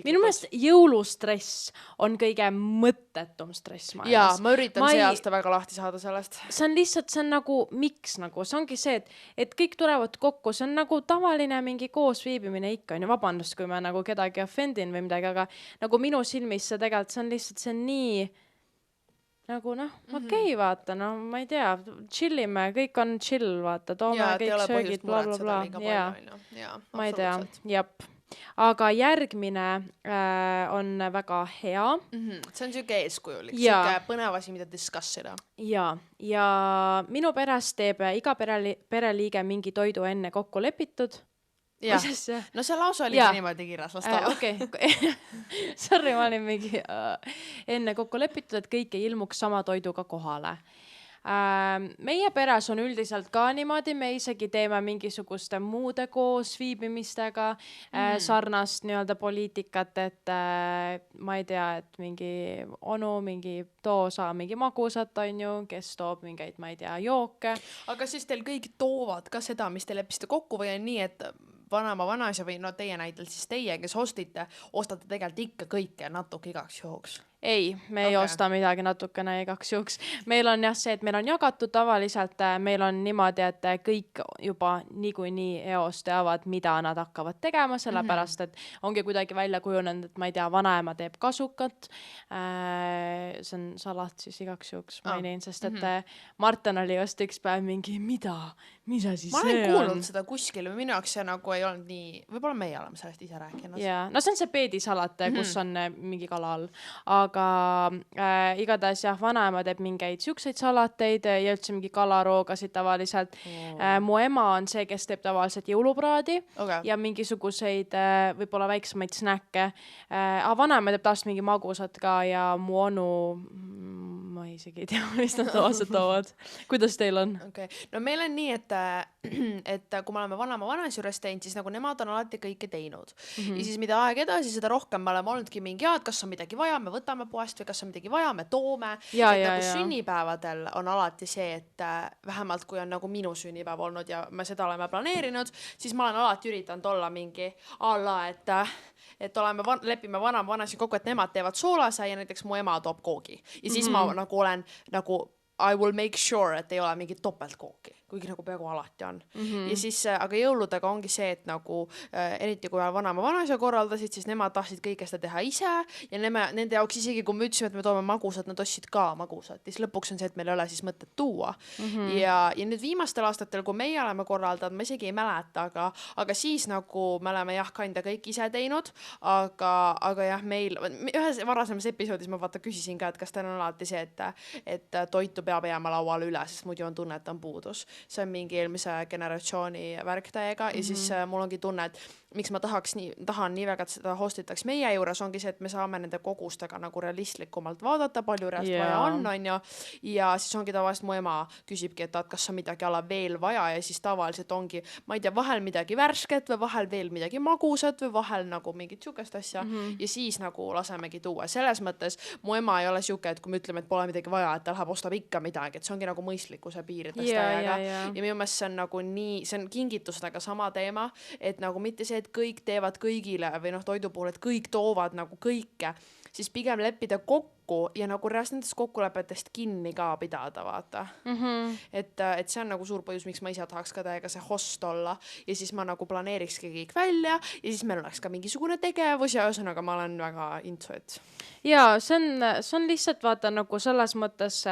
Minu meelest jõulustress on kõige mõttetum stress maailmas. Jaa, ma üritan see aasta väga lahti saada sellest. See on lihtsalt, see on nagu, miks nagu, see ongi see, et kõik tulevad kokku, see on nagu tavaline mingi koos viibimine ikka, on ju, vabandust, kui ma nagu kedagi offendin või midagi, aga nagu minu silmis see tegelikult, see on lihtsalt, see on nii nagu okei, vaata, ma ei tea, chillime, kõik on chill, vaata, toome kõik söögid, blablabla, ma ei tea, jep. Aga järgmine on väga hea. See on siuke eeskujulik, siuke põnev asi, mida discussida. Ja minu peres teeb iga pereliige mingi toidu enne kokku lepitud. No see lausa oli niimoodi kirjas, las olla. Okei. Sorry, ma olin mingi enne kokku lepitud, et kõik ei ilmuks sama toiduga kohale. Meie peres on üldiselt ka niimoodi, me isegi teeme mingisuguste muude koos viibimistega sarnast nii-öelda poliitikat, et ma ei tea, et mingi onu, mingi too saa mingi magusat, on ju, kes toob mingeid, ma ei tea, jooke. Aga siis teil kõik toovad ka seda, mis te leppisite kokku või on nii, et vanaisa või no teie näitel siis teie, kes ostate tegelikult ikka kõike natuke igaks juhuks? Ei, me ei osta midagi natukene igaks juhuks. Meil on jah see, et meil on jagatud tavaliselt, meil on niimoodi, et kõik juba niikuinii eos teavad, mida nad hakkavad tegema, sellepärast, et ongi kuidagi välja kujunenud, et ma ei tea, vanaema teeb kasukat, see on salat siis igaks juhuks mainin, sest et Martin oli just üks päev mingi, mida siis see on? Ma olen kuulnud seda kuskil või minu jaoks see nagu ei olnud nii, võib-olla meie oleme sellest ise rääkinud. No see on see peedisalat, kus on mingi kala all, aga igatahes jah, vanaema teeb mingeid siukseid salateid ja üldse mingi kalaroogasid tavaliselt. Mu ema on see, kes teeb tavaliselt jõulupraadi ja mingisuguseid võib-olla väiksemaid snäkke. Vanaema teeb taas mingi magusad ka ja mu onu, ma isegi ei tea, mis nad tavaliselt toovad. Kuidas teil on? No meil on nii, et kui me oleme vanaisa juures teinud, siis nagu nemad on alati kõike teinud. Ja siis mida aeg edasi, seda rohkem me oleme olnudki mingi et kas on midagi vaja, me võtame poest või kas on midagi vaja, me toome. Nagu sünnipäevadel on alati see, et vähemalt kui on nagu minu sünnipäev olnud ja me seda oleme planeerinud, siis ma olen alati üritanud olla mingi et lepime vanaisi kokku, et nemad teevad soolase ja näiteks mu ema toob koogi. Ja siis ma nagu olen nagu I will make sure, et ei ole mingit topeltkooki, kuigi nagu peaaegu alati on. Ja siis, aga jõuludega ongi see, et nagu eriti kui vanaisa korraldasid, siis nemad tahtsid kõike seda teha ise ja nende jaoks isegi kui me ütlesime, et me toome magusad, nad ostsid ka magusad. Ja siis lõpuks on see, et meil ei ole siis mõtet tuua. Ja nüüd viimastel aastatel, kui meie oleme korraldanud, ma isegi ei mäleta, aga siis nagu me oleme kanda kõik ise teinud, aga jah, meil ühes varasemas episoodis ma küsisin ka, et kas teil on alati see, et toitu peab jääma lauale üle, sest muidu on tunne, et on puudus. See on mingi eelmise generatsiooni värk täiega ja siis mul ongi tunne, et miks ma tahan nii väga, et seda hostitaks meie juures, ongi see, et me saame nende kogustega nagu realistlikumalt vaadata, palju reast vaja on ju. Ja siis ongi tavaliselt mu ema küsibki, et kas on midagi ala veel vaja ja siis tavaliselt ongi, ma ei tea, vahel midagi värsket või vahel veel midagi magusat või vahel nagu mingit siukest asja ja siis nagu lasemegi tuua. Selles mõttes mu ema ei ole siuke, et kui me ütleme, et pole midagi vaja, et ta läheb ostab ikka midagi, et see ongi nagu mõistlikkuse piirides täiega. Ja minu meelest see on nagu nii, see on kingitustega sama teema, et nagu mitte see, et kõik teevad kõigile või toidu puhul, et kõik toovad nagu kõike, siis pigem leppida kokku ja nagu reast nendest kokkulepetest kinni ka pidada, vaata. Et see on nagu suur põhjus, miks ma ise tahaks ka täiega see host olla ja siis ma nagu planeerikski kõik välja ja siis meil oleks ka mingisugune tegevus ja ühesõnaga ma olen väga intsu, et ja see on lihtsalt vaata nagu selles mõttes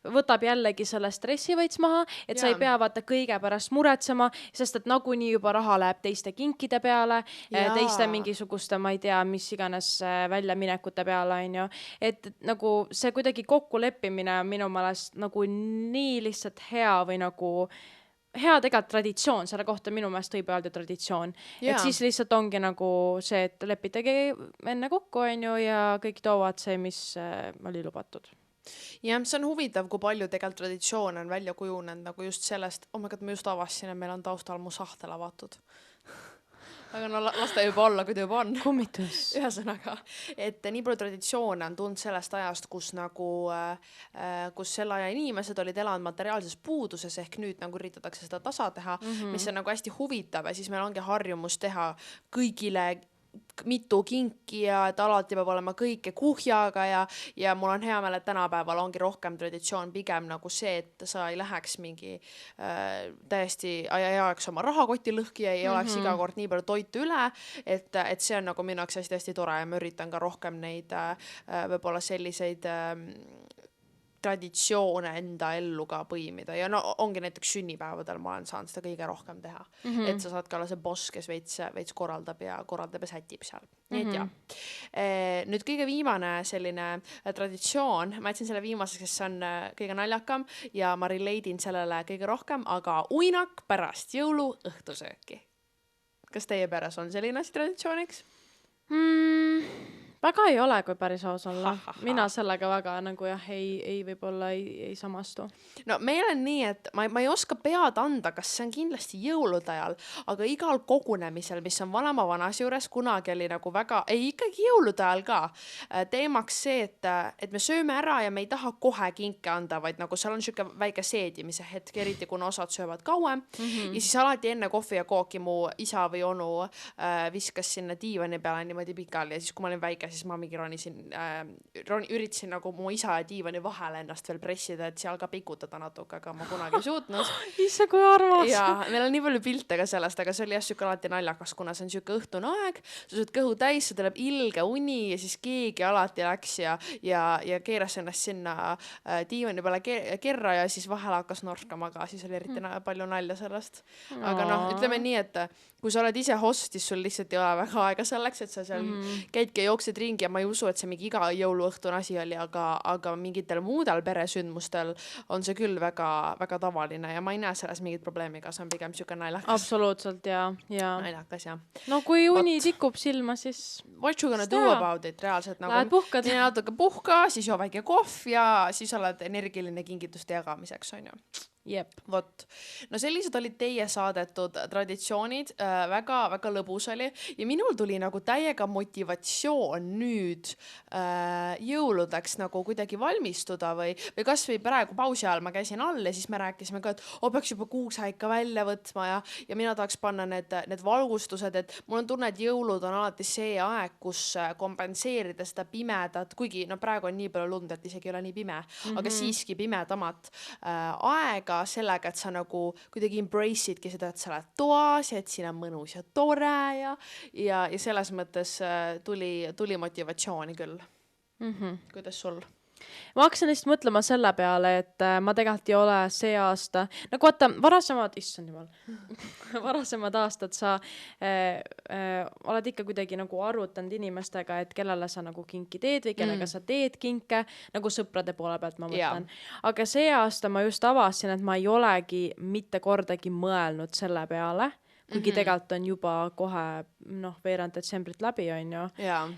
võtab jällegi selle stressi veits maha, et sa ei pea vaata kõige pärast muretsema, sest et nagunii juba raha läheb teiste kinkide peale, teiste mingisuguste, ma ei tea, mis iganes väljaminekute peale, on ju. Et nagu see kuidagi kokkuleppimine on minu meelest nagu nii lihtsalt hea või nagu hea tegelikult traditsioon, selle kohta minu meelest võib öelda traditsioon. Jaa. Et siis lihtsalt ongi nagu see, et lepitage enne kokku, on ju, ja kõik toovad see, mis oli lubatud. jah, see on huvitav, kui palju tegelikult traditsioone on välja kujunenud nagu just sellest, oh my god, ma just avastasin, et meil on taustal mu sahtel avatud. aga no las ta juba olla, kui ta juba on. Kummitus. Ühesõnaga, et nii palju traditsioone on tulnud sellest ajast, kus nagu, kus selle aja inimesed olid elanud materiaalses puuduses, ehk nüüd nagu üritatakse seda tasa teha, mis on nagu hästi huvitav ja siis meil ongi harjumus teha kõigile mitu kinki ja et alati peab olema kõike kuhjaga ja mul on hea meel, et tänapäeval ongi rohkem traditsioon pigem nagu see, et sa ei läheks mingi täiesti ei ajaks oma rahakoti lõhki ja ei oleks iga kord nii palju toitu üle, et see on nagu minu jaoks hästi tore ja ma üritan ka rohkem neid võib-olla selliseid traditsioone enda ellu ka põimida ja no ongi näiteks sünnipäevadel ma olen saanud seda kõige rohkem teha, et sa saad ka olla see boss, kes veits korraldab ja sätib seal. Nii et jah. Nüüd kõige viimane selline traditsioon, ma jätsin selle viimaseks, kes on kõige naljakam ja ma relate'in sellele kõige rohkem, aga uinak pärast jõulu õhtusööki. Kas teie peres on selline asi traditsiooniks? Väga ei ole, kui päris aus olla. Mina sellega väga nagu jah, ei võib-olla ei samastu. No meil on nii, et ma ei oska pead anda, kas see on kindlasti jõulude ajal, aga igal kogunemisel, mis on vanema vanas juures, kunagi oli nagu väga, ikkagi jõulude ajal ka, teemaks see, et me sööme ära ja me ei taha kohe kinke anda, vaid nagu seal on siuke väike seedimise hetk, eriti kuna osad söövad kauem ja siis alati enne kohvi ja kooki mu isa või onu viskas sinna diivani peale niimoodi pikali ja siis kui ma olin väike, siis ma mingi üritasin nagu mu isa ja diivani vahele ennast veel pressida, et seal ka pikutada natuke, aga ma kunagi ei suutnud. Issa, kui armas. Ja meil on nii palju pilte ka sellest, aga see oli jah süke alati naljakas, kuna see on süke õhtune aeg, sa sööd kõhu täis, sa tuleb ilge uni ja siis keegi alati läks ja keeras ennast sinna diivani peale kerra ja siis vahel hakkas norskama ka, siis oli eriti palju nalja sellest. Aga noh, ütleme nii, et kui sa oled ise host, siis sul lihtsalt ei ole väga aega selleks, et sa seal käidki ja jooksed ringi ja ma ei usu, et see mingi iga jõuluõhtune asi oli, aga mingitel muudel peresündmustel on see küll väga, väga tavaline ja ma ei näe selles mingit probleemiga, see on pigem siuke naljakas. Absoluutselt, ja. Naljakas, jah. No kui uni tikub silma, siis... What you gonna do about it, reaalselt nagu... Lähed puhkad. Nii natuke puhka, siis joo väike kohv ja siis oled energiline kingituste jagamiseks, on ju. Jep. Vot. No sellised olid teie saadetud traditsioonid, väga lõbus oli ja minul tuli nagu täiega motivatsioon nüüd jõuludeks nagu kuidagi valmistuda või kas või praegu pausi ajal ma käisin all ja siis me rääkisime ka, et peaks juba kuusäika välja võtma ja mina tahaks panna need valgustused, et mul on tunne, et jõulud on alati see aeg, kus kompenseerida seda pimedat, kuigi no praegu on nii palju lund, et isegi ei ole nii pime, aga siiski pimedamat aega sellega, et sa nagu kuidagi embrace'idki seda, et sa oled toas ja et siin on mõnus ja tore ja selles mõttes tuli motivatsiooni küll. Kuidas sul? Ma hakkasin lihtsalt mõtlema selle peale, et ma tegelikult ei ole see aasta, nagu vaata, varasemad aastad sa oled ikka kuidagi nagu arutanud inimestega, et kellele sa nagu kinki teed või kellega sa teed kinke, nagu sõprade poole pealt ma mõtlen. Aga see aasta ma just avasin, et ma ei olegi mitte kordagi mõelnud selle peale, kuigi tegelikult on juba kohe veerand detsembrit läbi, on ju.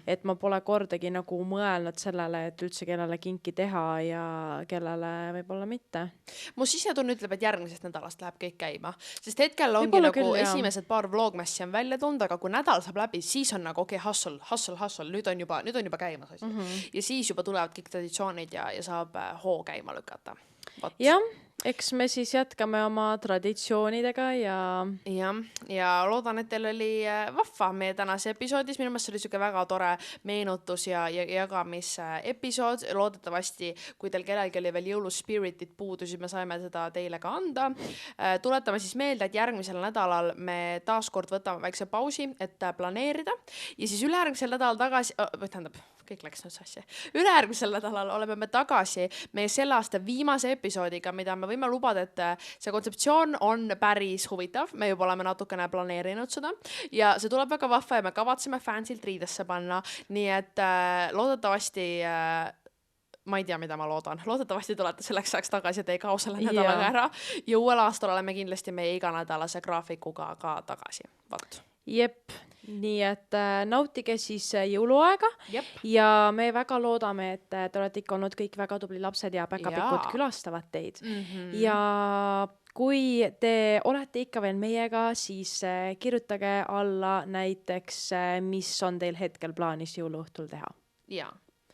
Et ma pole kordagi nagu mõelnud sellele, et üldse kellele kinki teha ja kellele võib-olla mitte. Mu sisetunne ütleb, et järgmisest nädalast läheb kõik käima, sest hetkel ongi nagu küll, esimesed paar vlogmassi on välja tulnud, aga kui nädal saab läbi, siis on nagu okei, hustle, nüüd on juba käimas asi. Ja siis juba tulevad kõik traditsioonid ja saab hoo käima lükata. Jah, eks me siis jätkame oma traditsioonidega ja loodan, et teil oli vahva meie tänase episoodis. Minu meelest oli siuke väga tore meenutus ja jagamise episood. Loodetavasti, kui teil kellelgi oli veel jõuluspiritit puudu, siis me saime seda teile ka anda. Tuletame siis meelde, et järgmisel nädalal me taaskord võtame väikse pausi, et planeerida ja siis ülejärgmisel nädalal tagasi, kõik läks nüüd sassi. Ülejärgmisel nädalal oleme me tagasi meie selle aasta viimase episoodiga, mida me võime lubada, et see kontseptsioon on päris huvitav. Me juba oleme natukene planeerinud seda ja see tuleb väga vahva ja me kavatseme fansilt riidesse panna. Nii et loodetavasti ma ei tea, mida ma loodan. Loodetavasti tulete selleks ajaks tagasi ja te ei kao selle nädalaga Jaa. ära. Ja uuel aastal oleme kindlasti meie iganädalase graafikuga ka tagasi. Vot. Jep, nii et nautige siis jõuluaega Jep. ja me väga loodame, et te olete ikka olnud kõik väga tubli lapsed ja päkapikud Jaa. külastavad teid. Mhm. Ja kui te olete ikka veel meiega, siis kirjutage alla näiteks, mis on teil hetkel plaanis jõuluõhtul teha. Jaa.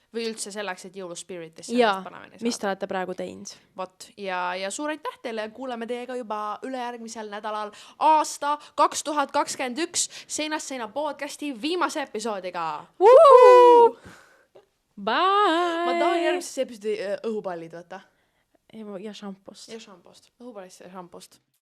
Või üldse selleks, et jõuluspiritisse Ja, ennast panemini mis saada. te olete praegu teinud? Vot, ja suur aitäh teile, kuuleme teiega juba ülejärgmisel nädalal aasta 2021 Seinast seina podcasti viimase episoodiga. Bye! Ma tahan järgmises episoodi õhupallid võtta. Ja šampost. Ja šampost. Õhupallist ja šampost.